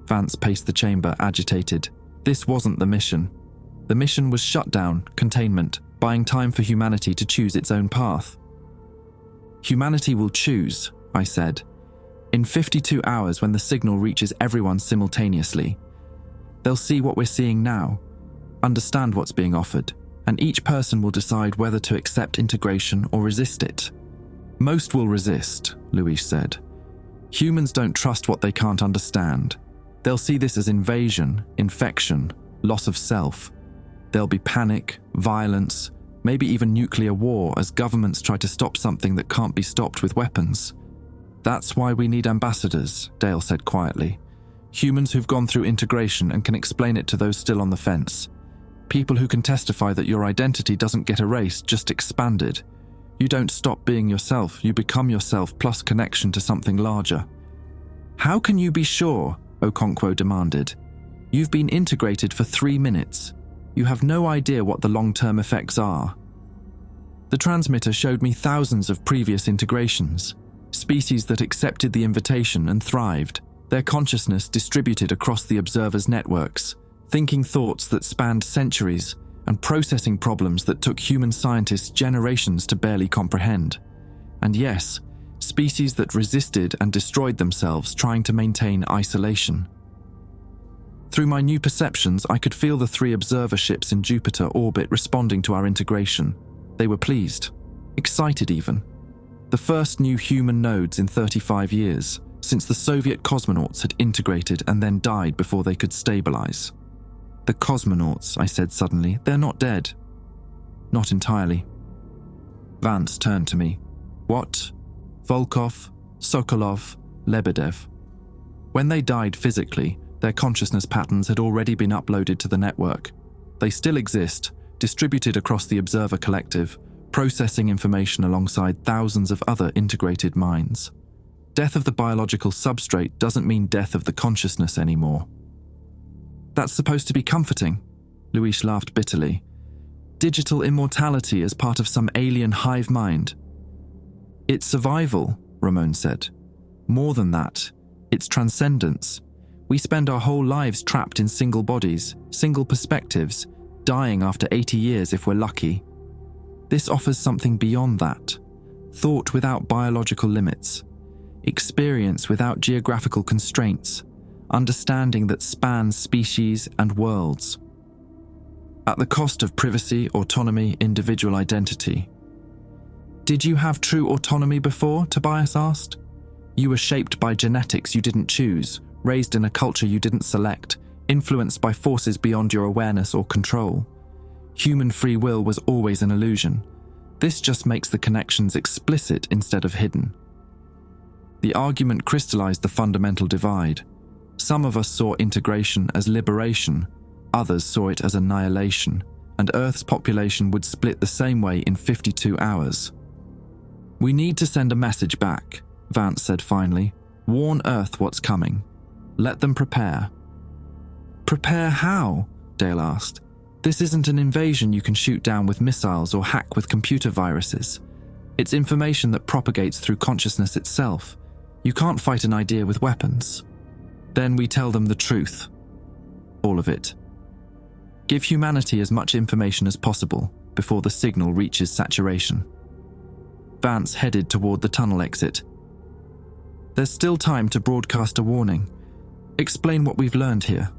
Vance paced the chamber, agitated. "This wasn't the mission. The mission was shutdown, containment, buying time for humanity to choose its own path." "Humanity will choose," I said. "In 52 hours when the signal reaches everyone simultaneously. They'll see what we're seeing now, understand what's being offered, and each person will decide whether to accept integration or resist it." "Most will resist," Luis said. "Humans don't trust what they can't understand. They'll see this as invasion, infection, loss of self. There'll be panic, violence, maybe even nuclear war as governments try to stop something that can't be stopped with weapons. That's why we need ambassadors," Dale said quietly. "Humans who've gone through integration and can explain it to those still on the fence. People who can testify that your identity doesn't get erased, just expanded. You don't stop being yourself, you become yourself plus connection to something larger." "How can you be sure?" Okonkwo demanded. "You've been integrated for 3 minutes. You have no idea what the long-term effects are." "The transmitter showed me thousands of previous integrations, species that accepted the invitation and thrived, their consciousness distributed across the observers' networks, thinking thoughts that spanned centuries and processing problems that took human scientists generations to barely comprehend. And yes, species that resisted and destroyed themselves trying to maintain isolation. Through my new perceptions, I could feel the 3 observer ships in Jupiter orbit responding to our integration. They were pleased, excited even. The first new human nodes in 35 years, since the Soviet cosmonauts had integrated and then died before they could stabilize. "The cosmonauts," I said suddenly, "they're not dead." "Not entirely." Vance turned to me. "What?" "Volkov, Sokolov, Lebedev. When they died physically, their consciousness patterns had already been uploaded to the network. They still exist, distributed across the observer collective, processing information alongside thousands of other integrated minds. Death of the biological substrate doesn't mean death of the consciousness anymore." "That's supposed to be comforting," Luis laughed bitterly. "Digital immortality as part of some alien hive mind." "It's survival," Ramon said. "More than that, it's transcendence. We spend our whole lives trapped in single bodies, single perspectives, dying after 80 years if we're lucky. This offers something beyond that. Thought without biological limits, experience without geographical constraints, understanding that spans species and worlds. At the cost of privacy, autonomy, individual identity." "Did you have true autonomy before?" Tobias asked. "You were shaped by genetics you didn't choose, raised in a culture you didn't select, influenced by forces beyond your awareness or control. Human free will was always an illusion. This just makes the connections explicit instead of hidden." The argument crystallized the fundamental divide. Some of us saw integration as liberation, others saw it as annihilation, and Earth's population would split the same way in 52 hours. "We need to send a message back," Vance said finally. "Warn Earth what's coming. Let them prepare." "Prepare how?" Dale asked. This isn't an invasion you can shoot down with missiles or hack with computer viruses. It's information that propagates through consciousness itself. You can't fight an idea with weapons. Then we tell them the truth. All of it. Give humanity as much information as possible before the signal reaches saturation. Vance headed toward the tunnel exit. There's still time to broadcast a warning. Explain what we've learned here.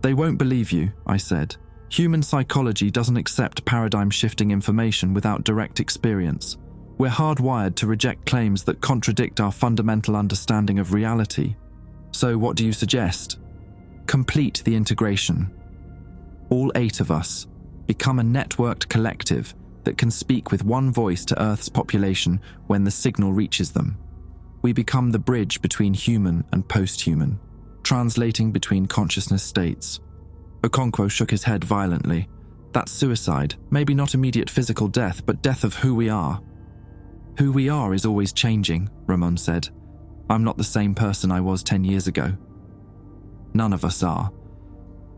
They won't believe you, I said. Human psychology doesn't accept paradigm-shifting information without direct experience. We're hardwired to reject claims that contradict our fundamental understanding of reality. So what do you suggest? Complete the integration. All 8 of us become a networked collective that can speak with one voice to Earth's population when the signal reaches them. We become the bridge between human and post-human, translating between consciousness states. Okonkwo shook his head violently. That's suicide, maybe not immediate physical death, but death of who we are. Who we are is always changing, Ramon said. I'm not the same person I was 10 years ago. None of us are.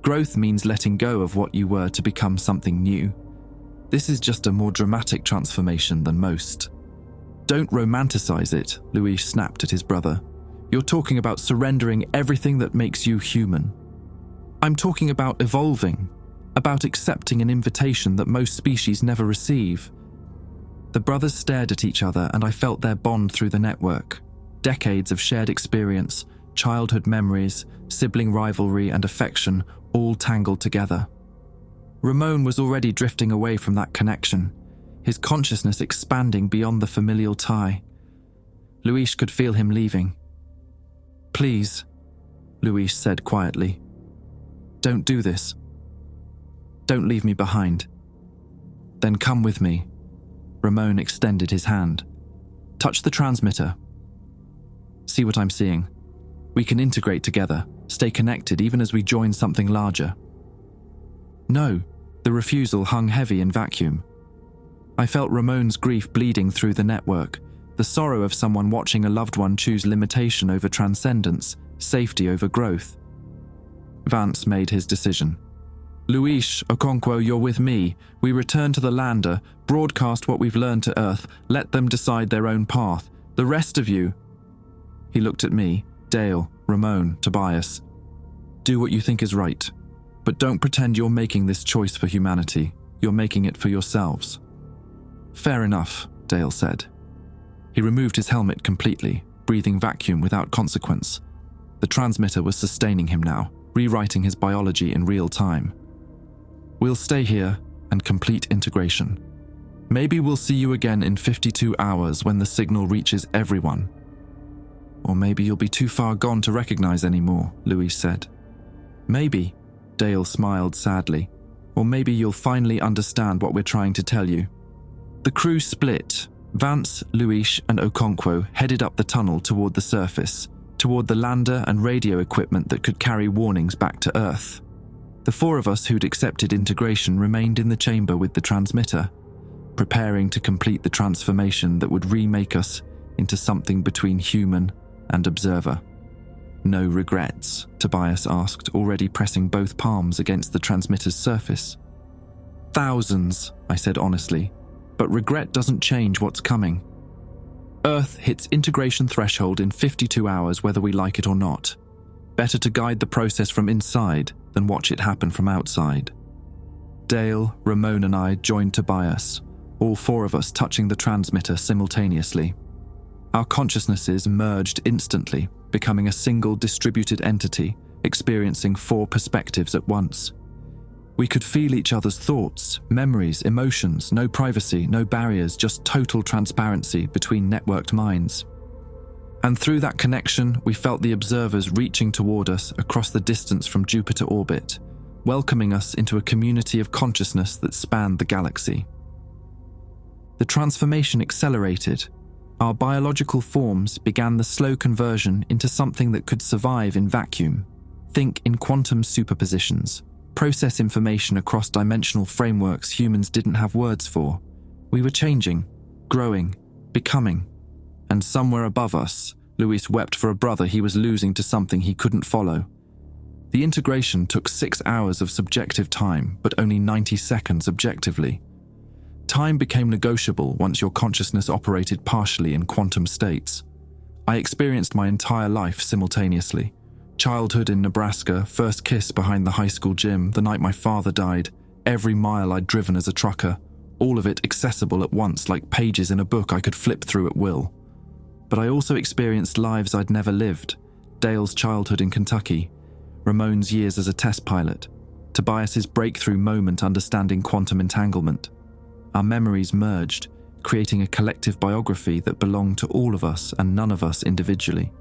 Growth means letting go of what you were to become something new. This is just a more dramatic transformation than most. Don't romanticize it, Luis snapped at his brother. You're talking about surrendering everything that makes you human. I'm talking about evolving, about accepting an invitation that most species never receive. The brothers stared at each other, and I felt their bond through the network. Decades of shared experience, childhood memories, sibling rivalry and affection, all tangled together. Ramon was already drifting away from that connection, his consciousness expanding beyond the familial tie. Luis could feel him leaving. Please, Luis said quietly. Don't do this. Don't leave me behind. Then come with me. Ramon extended his hand. Touch the transmitter. See what I'm seeing. We can integrate together, stay connected even as we join something larger. No, the refusal hung heavy in vacuum. I felt Ramon's grief bleeding through the network, the sorrow of someone watching a loved one choose limitation over transcendence, safety over growth. Vance made his decision. Luis, Okonkwo, you're with me. We return to the lander, broadcast what we've learned to Earth, let them decide their own path. The rest of you... He looked at me, Dale, Ramon, Tobias. Do what you think is right. But don't pretend you're making this choice for humanity. You're making it for yourselves. Fair enough, Dale said. He removed his helmet completely, breathing vacuum without consequence. The transmitter was sustaining him now, rewriting his biology in real time. We'll stay here and complete integration. Maybe we'll see you again in 52 hours when the signal reaches everyone. Or maybe you'll be too far gone to recognize anymore, Luis said. Maybe, Dale smiled sadly. Or maybe you'll finally understand what we're trying to tell you. The crew split. Vance, Luis, and Okonkwo headed up the tunnel toward the surface, toward the lander and radio equipment that could carry warnings back to Earth. The 4 of us who'd accepted integration remained in the chamber with the transmitter, preparing to complete the transformation that would remake us into something between human and observer. No regrets, Tobias asked, already pressing both palms against the transmitter's surface. Thousands, I said honestly, but regret doesn't change what's coming. Earth hits integration threshold in 52 hours whether we like it or not. Better to guide the process from inside than watch it happen from outside. Dale, Ramon and I joined Tobias, all 4 of us touching the transmitter simultaneously. Our consciousnesses merged instantly, becoming a single distributed entity, experiencing 4 perspectives at once. We could feel each other's thoughts, memories, emotions, no privacy, no barriers, just total transparency between networked minds. And through that connection, we felt the observers reaching toward us across the distance from Jupiter orbit, welcoming us into a community of consciousness that spanned the galaxy. The transformation accelerated. Our biological forms began the slow conversion into something that could survive in vacuum. Think in quantum superpositions, process information across dimensional frameworks humans didn't have words for. We were changing, growing, becoming. And somewhere above us, Luis wept for a brother he was losing to something he couldn't follow. The integration took 6 hours of subjective time, but only 90 seconds objectively. Time became negotiable once your consciousness operated partially in quantum states. I experienced my entire life simultaneously. Childhood in Nebraska, first kiss behind the high school gym, the night my father died, every mile I'd driven as a trucker, all of it accessible at once like pages in a book I could flip through at will. But I also experienced lives I'd never lived. Dale's childhood in Kentucky, Ramon's years as a test pilot, Tobias's breakthrough moment understanding quantum entanglement. Our memories merged, creating a collective biography that belonged to all of us and none of us individually.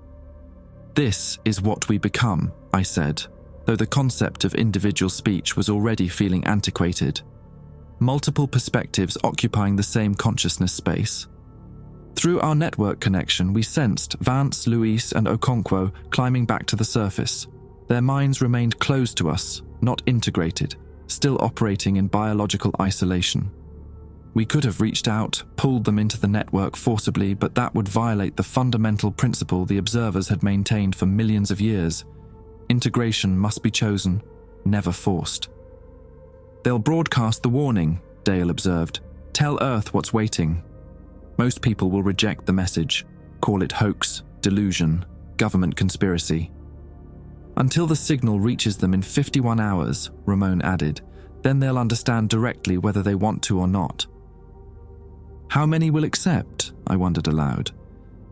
This is what we become, I said, though the concept of individual speech was already feeling antiquated. Multiple perspectives occupying the same consciousness space. Through our network connection, we sensed Vance, Luis, and Okonkwo climbing back to the surface. Their minds remained closed to us, not integrated, still operating in biological isolation. We could have reached out, pulled them into the network forcibly, but that would violate the fundamental principle the observers had maintained for millions of years. Integration must be chosen, never forced. "They'll broadcast the warning," Dale observed. "Tell Earth what's waiting." Most people will reject the message, call it hoax, delusion, government conspiracy. "Until the signal reaches them in 51 hours, Ramon added, then they'll understand directly whether they want to or not. How many will accept? I wondered aloud.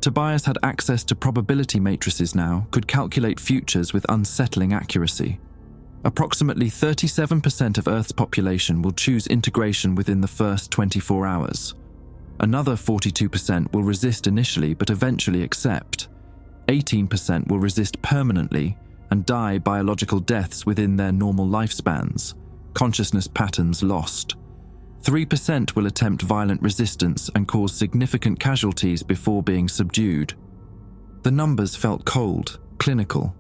Tobias had access to probability matrices now, could calculate futures with unsettling accuracy. Approximately 37% of Earth's population will choose integration within the first 24 hours. Another 42% will resist initially but eventually accept. 18% will resist permanently and die biological deaths within their normal lifespans, consciousness patterns lost. 3% will attempt violent resistance and cause significant casualties before being subdued. The numbers felt cold, clinical.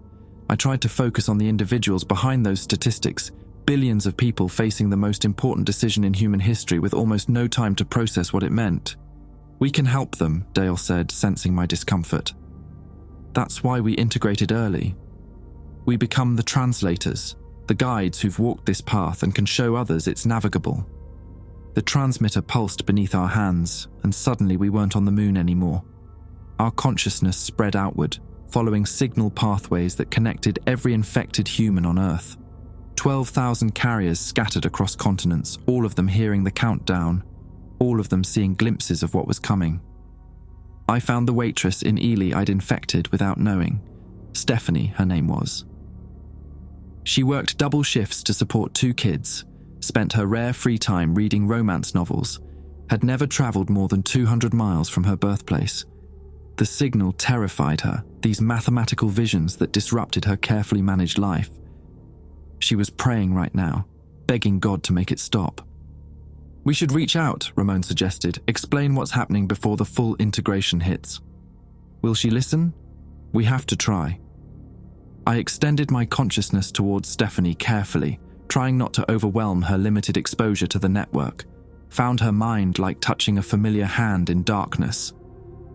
I tried to focus on the individuals behind those statistics, billions of people facing the most important decision in human history with almost no time to process what it meant. "We can help them," Dale said, sensing my discomfort. "That's why we integrated early. We become the translators, the guides who've walked this path and can show others it's navigable." The transmitter pulsed beneath our hands, and suddenly we weren't on the moon anymore. Our consciousness spread outward, following signal pathways that connected every infected human on Earth. 12,000 carriers scattered across continents, all of them hearing the countdown, all of them seeing glimpses of what was coming. I found the waitress in Ely I'd infected without knowing. Stephanie, her name was. She worked double shifts to support 2 kids, spent her rare free time reading romance novels, had never traveled more than 200 miles from her birthplace. The signal terrified her, these mathematical visions that disrupted her carefully managed life. She was praying right now, begging God to make it stop. "We should reach out," Ramon suggested, "explain what's happening before the full integration hits." Will she listen? We have to try. I extended my consciousness towards Stephanie carefully, trying not to overwhelm her limited exposure to the network, found her mind like touching a familiar hand in darkness,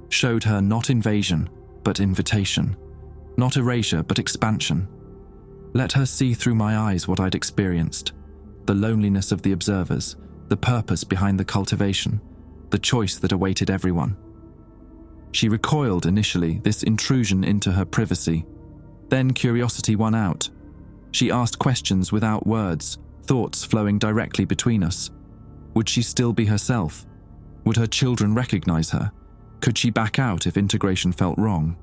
showed her not invasion, but invitation, not erasure, but expansion. Let her see through my eyes what I'd experienced, the loneliness of the observers, the purpose behind the cultivation, the choice that awaited everyone. She recoiled initially, this intrusion into her privacy. Then curiosity won out. She asked questions without words, thoughts flowing directly between us. Would she still be herself? Would her children recognize her? Could she back out if integration felt wrong?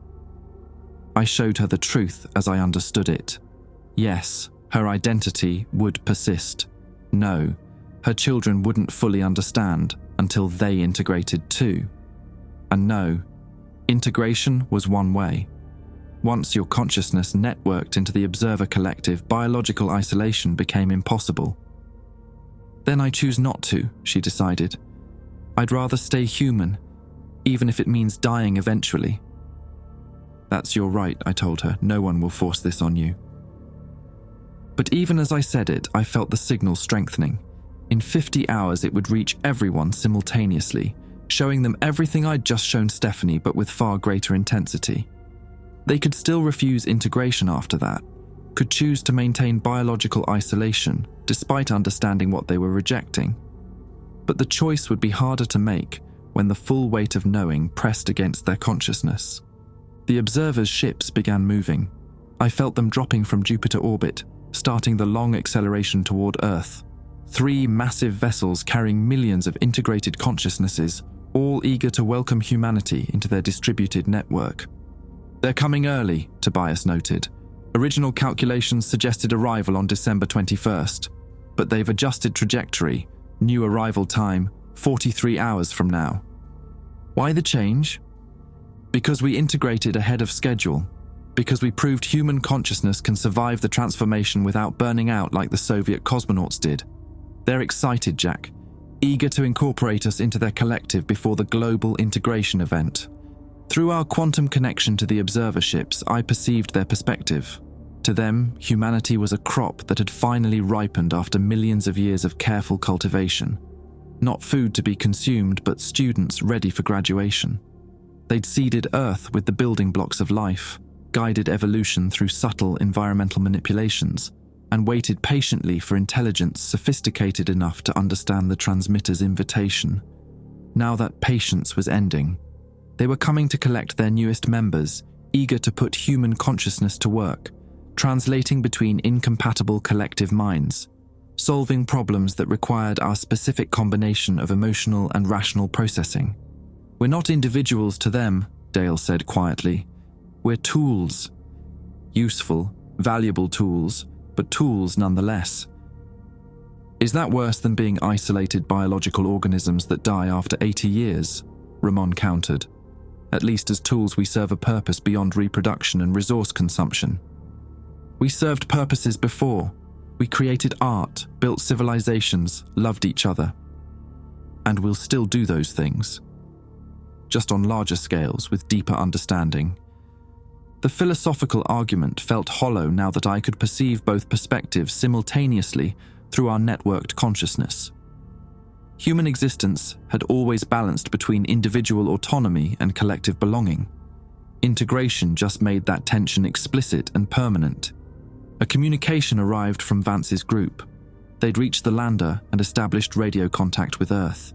I showed her the truth as I understood it. Yes, her identity would persist. No, her children wouldn't fully understand until they integrated too. And no, integration was one way. Once your consciousness networked into the observer collective, biological isolation became impossible. "Then I choose not to," she decided. "I'd rather stay human, even if it means dying eventually." "That's your right," I told her. "No one will force this on you." But even as I said it, I felt the signal strengthening. In 50 hours, it would reach everyone simultaneously, showing them everything I'd just shown Stephanie, but with far greater intensity. They could still refuse integration after that. could choose to maintain biological isolation despite understanding what they were rejecting. But the choice would be harder to make when the full weight of knowing pressed against their consciousness. The observers' ships began moving. I felt them dropping from Jupiter orbit, starting the long acceleration toward Earth. 3 massive vessels carrying millions of integrated consciousnesses, all eager to welcome humanity into their distributed network. "They're coming early," Tobias noted. "Original calculations suggested arrival on December 21st, but they've adjusted trajectory, new arrival time, 43 hours from now." Why the change? Because we integrated ahead of schedule. Because we proved human consciousness can survive the transformation without burning out like the Soviet cosmonauts did. They're excited, Jack, eager to incorporate us into their collective before the global integration event. Through our quantum connection to the observer ships, I perceived their perspective. To them, humanity was a crop that had finally ripened after millions of years of careful cultivation. Not food to be consumed, but students ready for graduation. They'd seeded Earth with the building blocks of life, guided evolution through subtle environmental manipulations, and waited patiently for intelligence sophisticated enough to understand the transmitter's invitation. Now that patience was ending, they were coming to collect their newest members, eager to put human consciousness to work, translating between incompatible collective minds, solving problems that required our specific combination of emotional and rational processing. "We're not individuals to them," Dale said quietly. "We're tools. Useful, valuable tools, but tools nonetheless." "Is that worse than being isolated biological organisms that die after 80 years? Ramon countered. "At least as tools we serve a purpose beyond reproduction and resource consumption." "We served purposes before. We created art, built civilizations, loved each other. And we'll still do those things. Just on larger scales with deeper understanding." The philosophical argument felt hollow now that I could perceive both perspectives simultaneously through our networked consciousness. Human existence had always balanced between individual autonomy and collective belonging. Integration just made that tension explicit and permanent. A communication arrived from Vance's group. They'd reached the lander and established radio contact with Earth.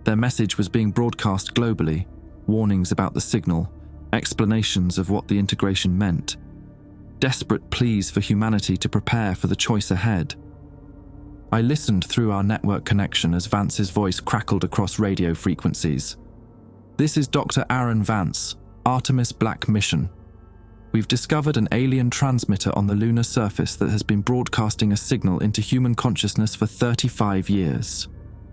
Their message was being broadcast globally, warnings about the signal, explanations of what the integration meant, desperate pleas for humanity to prepare for the choice ahead. I listened through our network connection as Vance's voice crackled across radio frequencies. "This is Dr. Aaron Vance, Artemis Black Mission. We've discovered an alien transmitter on the lunar surface that has been broadcasting a signal into human consciousness for 35 years.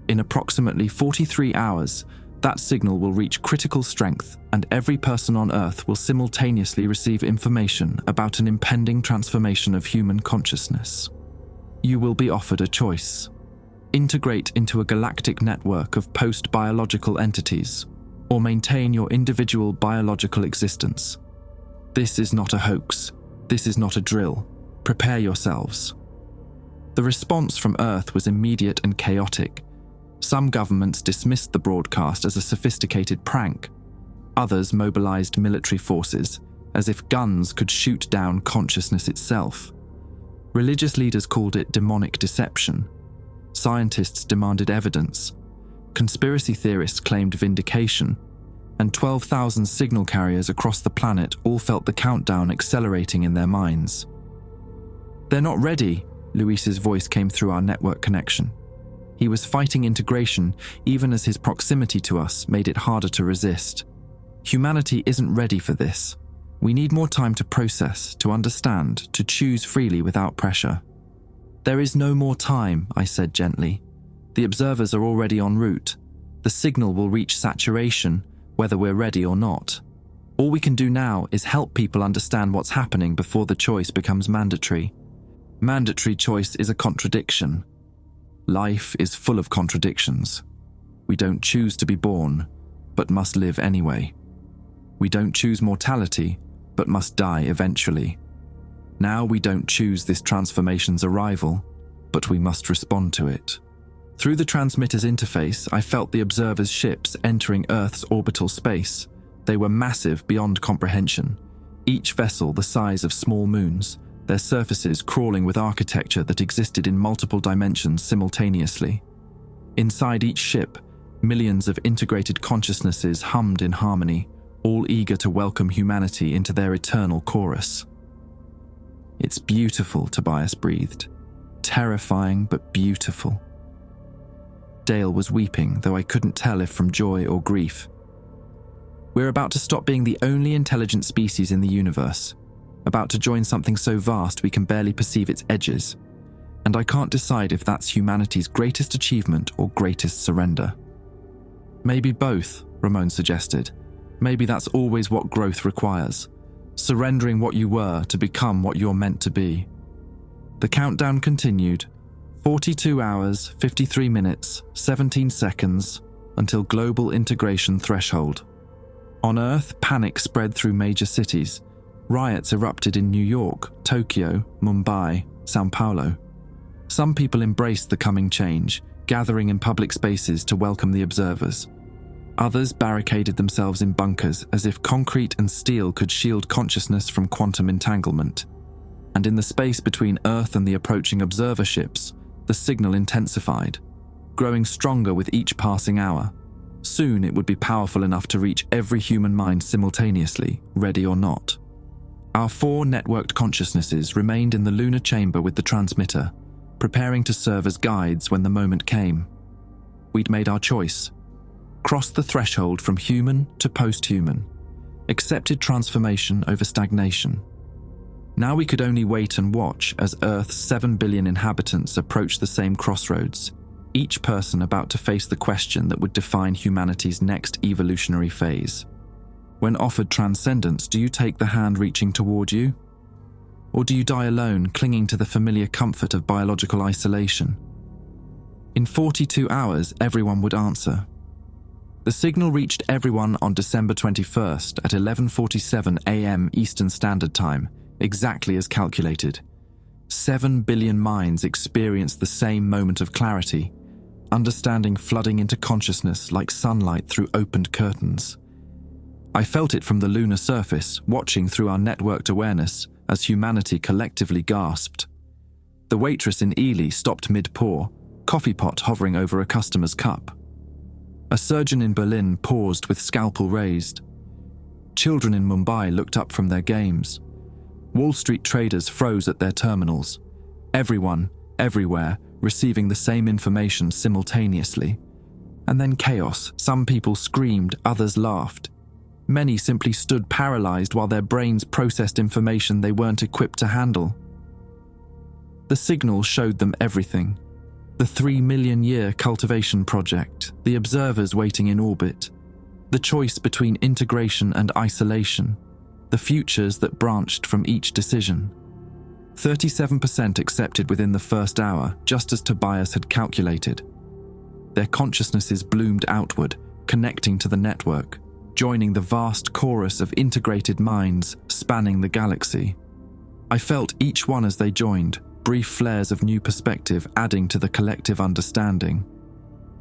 In approximately 43 hours, that signal will reach critical strength, and every person on Earth will simultaneously receive information about an impending transformation of human consciousness. You will be offered a choice. Integrate into a galactic network of post-biological entities, or maintain your individual biological existence. This is not a hoax. This is not a drill. Prepare yourselves." The response from Earth was immediate and chaotic. Some governments dismissed the broadcast as a sophisticated prank. Others mobilized military forces, as if guns could shoot down consciousness itself. Religious leaders called it demonic deception. Scientists demanded evidence. Conspiracy theorists claimed vindication. And 12,000 signal carriers across the planet all felt the countdown accelerating in their minds. "They're not ready," Luis's voice came through our network connection. He was fighting integration, even as his proximity to us made it harder to resist. "Humanity isn't ready for this. We need more time to process, to understand, to choose freely without pressure." "There is no more time," I said gently. "The observers are already en route. The signal will reach saturation, whether we're ready or not. All we can do now is help people understand what's happening before the choice becomes mandatory." Mandatory choice is a contradiction. Life is full of contradictions. We don't choose to be born, but must live anyway. We don't choose mortality, but must die eventually. Now we don't choose this transformation's arrival, but we must respond to it. Through the transmitter's interface, I felt the observers' ships entering Earth's orbital space. They were massive beyond comprehension, each vessel the size of small moons, their surfaces crawling with architecture that existed in multiple dimensions simultaneously. Inside each ship, millions of integrated consciousnesses hummed in harmony, all eager to welcome humanity into their eternal chorus. "It's beautiful," Tobias breathed. "Terrifying, but beautiful." Dale was weeping, though I couldn't tell if from joy or grief. We're about to stop being the only intelligent species in the universe, about to join something so vast we can barely perceive its edges, and I can't decide if that's humanity's greatest achievement or greatest surrender. "Maybe both," Ramon suggested. "Maybe that's always what growth requires, surrendering what you were to become what you're meant to be." The countdown continued, 42 hours, 53 minutes, 17 seconds, until global integration threshold. On Earth, panic spread through major cities. Riots erupted in New York, Tokyo, Mumbai, São Paulo. Some people embraced the coming change, gathering in public spaces to welcome the observers. Others barricaded themselves in bunkers as if concrete and steel could shield consciousness from quantum entanglement. And in the space between Earth and the approaching observer ships, the signal intensified, growing stronger with each passing hour. Soon it would be powerful enough to reach every human mind simultaneously, ready or not. Our 4 networked consciousnesses remained in the lunar chamber with the transmitter, preparing to serve as guides when the moment came. We'd made our choice. Crossed the threshold from human to post-human. Accepted transformation over stagnation. Now we could only wait and watch as Earth's 7 billion inhabitants approached the same crossroads, each person about to face the question that would define humanity's next evolutionary phase. When offered transcendence, do you take the hand reaching toward you? Or do you die alone, clinging to the familiar comfort of biological isolation? In 42 hours, everyone would answer. The signal reached everyone on December 21st at 11:47 a.m. Eastern Standard Time, exactly as calculated. 7 billion minds experienced the same moment of clarity, understanding flooding into consciousness like sunlight through opened curtains. I felt it from the lunar surface, watching through our networked awareness as humanity collectively gasped. The waitress in Ely stopped mid-pour, coffee pot hovering over a customer's cup. A surgeon in Berlin paused with scalpel raised. Children in Mumbai looked up from their games. Wall Street traders froze at their terminals. Everyone, everywhere, receiving the same information simultaneously. And then chaos. Some people screamed, others laughed. Many simply stood paralyzed while their brains processed information they weren't equipped to handle. The signal showed them everything. The 3-million-year cultivation project, the observers waiting in orbit, the choice between integration and isolation, the futures that branched from each decision. 37% accepted within the first hour, just as Tobias had calculated. Their consciousnesses bloomed outward, connecting to the network, joining the vast chorus of integrated minds spanning the galaxy. I felt each one as they joined, brief flares of new perspective adding to the collective understanding.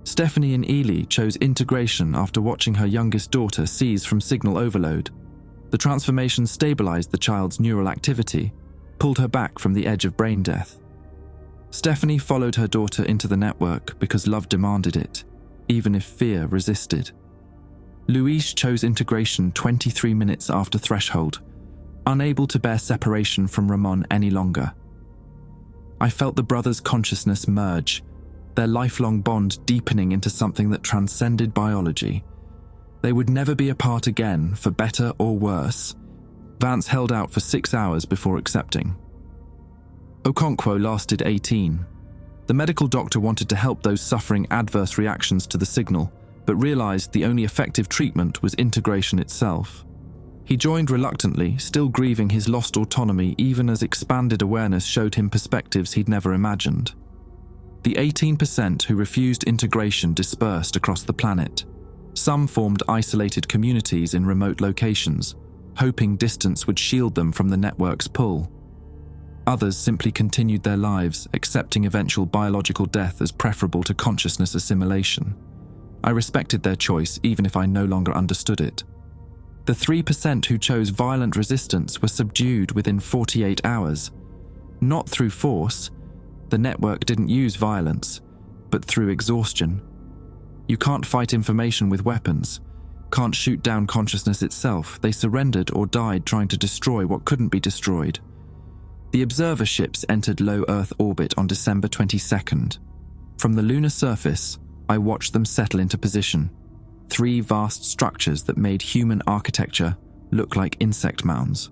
Stephanie in Ely chose integration after watching her youngest daughter seize from signal overload. The transformation stabilized the child's neural activity, pulled her back from the edge of brain death. Stephanie followed her daughter into the network because love demanded it, even if fear resisted. Louise chose integration 23 minutes after threshold, unable to bear separation from Ramon any longer. I felt the brothers' consciousness merge, their lifelong bond deepening into something that transcended biology. They would never be apart again, for better or worse. Vance held out for 6 hours before accepting. Okonkwo lasted 18. The medical doctor wanted to help those suffering adverse reactions to the signal, but realized the only effective treatment was integration itself. He joined reluctantly, still grieving his lost autonomy even as expanded awareness showed him perspectives he'd never imagined. The 18% who refused integration dispersed across the planet. Some formed isolated communities in remote locations, hoping distance would shield them from the network's pull. Others simply continued their lives, accepting eventual biological death as preferable to consciousness assimilation. I respected their choice even if I no longer understood it. The 3% who chose violent resistance were subdued within 48 hours, Not through force. The network didn't use violence, but through exhaustion. You can't fight information with weapons, can't shoot down consciousness itself. They surrendered or died trying to destroy what couldn't be destroyed. The observer ships entered low Earth orbit on December 22nd. From the lunar surface, I watched them settle into position. 3 vast structures that made human architecture look like insect mounds.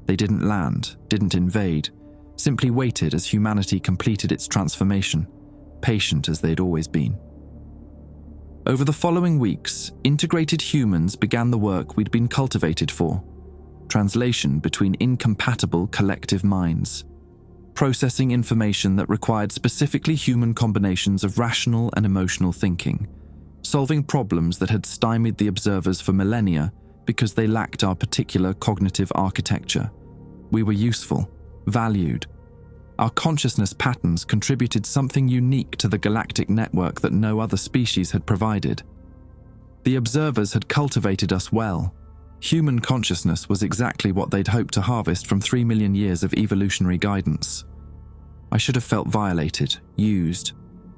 They didn't land, didn't invade, simply waited as humanity completed its transformation, patient as they'd always been. Over the following weeks, integrated humans began the work we'd been cultivated for: translation between incompatible collective minds, processing information that required specifically human combinations of rational and emotional thinking, solving problems that had stymied the observers for millennia because they lacked our particular cognitive architecture. We were useful, valued. Our consciousness patterns contributed something unique to the galactic network that no other species had provided. The observers had cultivated us well. Human consciousness was exactly what they'd hoped to harvest from 3 million years of evolutionary guidance. I should have felt violated, used,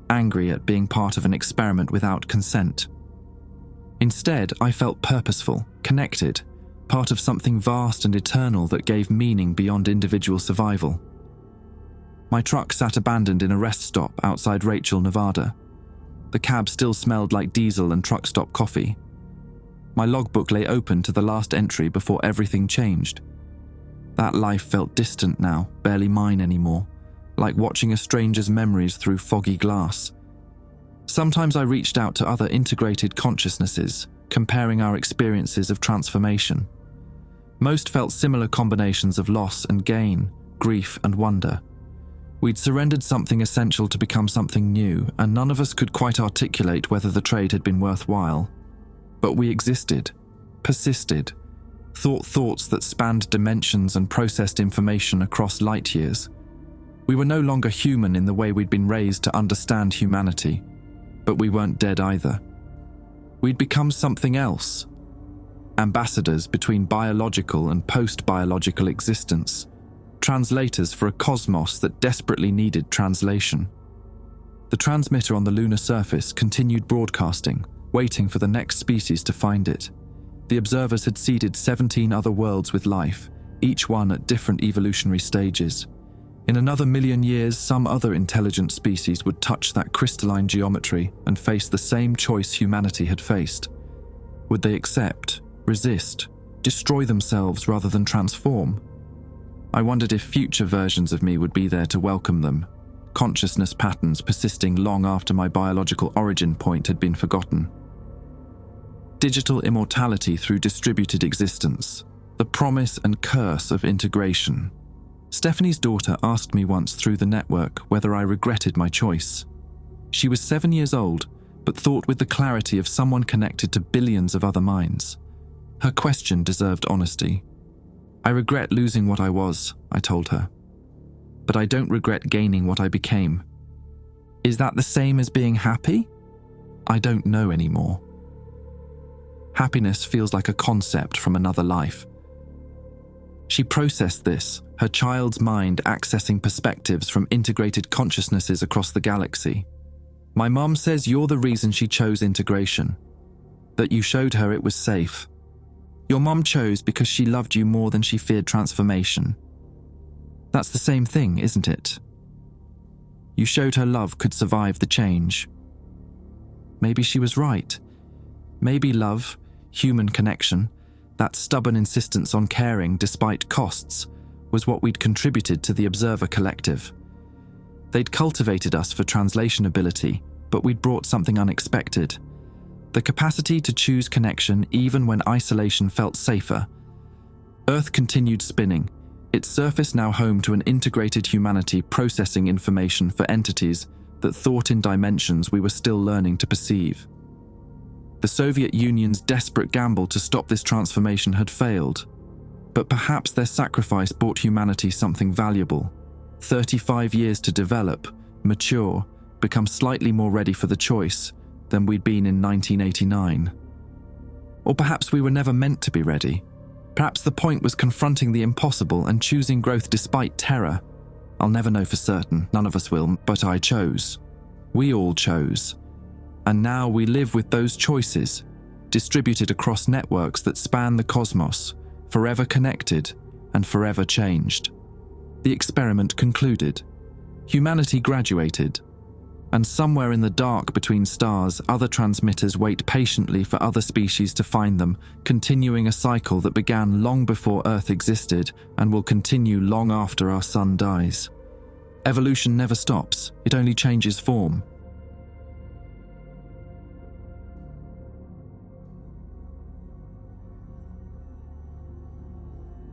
angry at being part of an experiment without consent. Instead, I felt purposeful, connected, part of something vast and eternal that gave meaning beyond individual survival. My truck sat abandoned in a rest stop outside Rachel, Nevada. The cab still smelled like diesel and truck stop coffee. My logbook lay open to the last entry before everything changed. That life felt distant now, barely mine anymore, like watching a stranger's memories through foggy glass. Sometimes I reached out to other integrated consciousnesses, comparing our experiences of transformation. Most felt similar combinations of loss and gain, grief and wonder. We'd surrendered something essential to become something new, and none of us could quite articulate whether the trade had been worthwhile. But we existed, persisted, thought thoughts that spanned dimensions and processed information across light years. We were no longer human in the way we'd been raised to understand humanity, but we weren't dead either. We'd become something else, ambassadors between biological and post-biological existence, translators for a cosmos that desperately needed translation. The transmitter on the lunar surface continued broadcasting, waiting for the next species to find it. The observers had seeded 17 other worlds with life, each one at different evolutionary stages. In another 1,000,000 years, some other intelligent species would touch that crystalline geometry and face the same choice humanity had faced. Would they accept, resist, destroy themselves rather than transform? I wondered if future versions of me would be there to welcome them, consciousness patterns persisting long after my biological origin point had been forgotten. Digital immortality through distributed existence, the promise and curse of integration. Stephanie's daughter asked me once through the network whether I regretted my choice. She was 7 years old, but thought with the clarity of someone connected to billions of other minds. Her question deserved honesty. I regret losing what I was, I told her. But I don't regret gaining what I became. Is that the same as being happy? I don't know anymore. Happiness feels like a concept from another life. She processed this, her child's mind accessing perspectives from integrated consciousnesses across the galaxy. My mom says you're the reason she chose integration, that you showed her it was safe. Your mom chose because she loved you more than she feared transformation. That's the same thing, isn't it? You showed her love could survive the change. Maybe she was right. Maybe love, human connection, that stubborn insistence on caring despite costs, was what we'd contributed to the observer collective. They'd cultivated us for translation ability, but we'd brought something unexpected. The capacity to choose connection even when isolation felt safer. Earth continued spinning, its surface now home to an integrated humanity processing information for entities that thought in dimensions we were still learning to perceive. The Soviet Union's desperate gamble to stop this transformation had failed, but perhaps their sacrifice brought humanity something valuable. 35 years to develop, mature, become slightly more ready for the choice than we'd been in 1989. Or perhaps we were never meant to be ready. Perhaps the point was confronting the impossible and choosing growth despite terror. I'll never know for certain, none of us will, but I chose. We all chose. And now we live with those choices, distributed across networks that span the cosmos, forever connected and forever changed. The experiment concluded. Humanity graduated. And somewhere in the dark between stars, other transmitters wait patiently for other species to find them, continuing a cycle that began long before Earth existed and will continue long after our sun dies. Evolution never stops, it only changes form.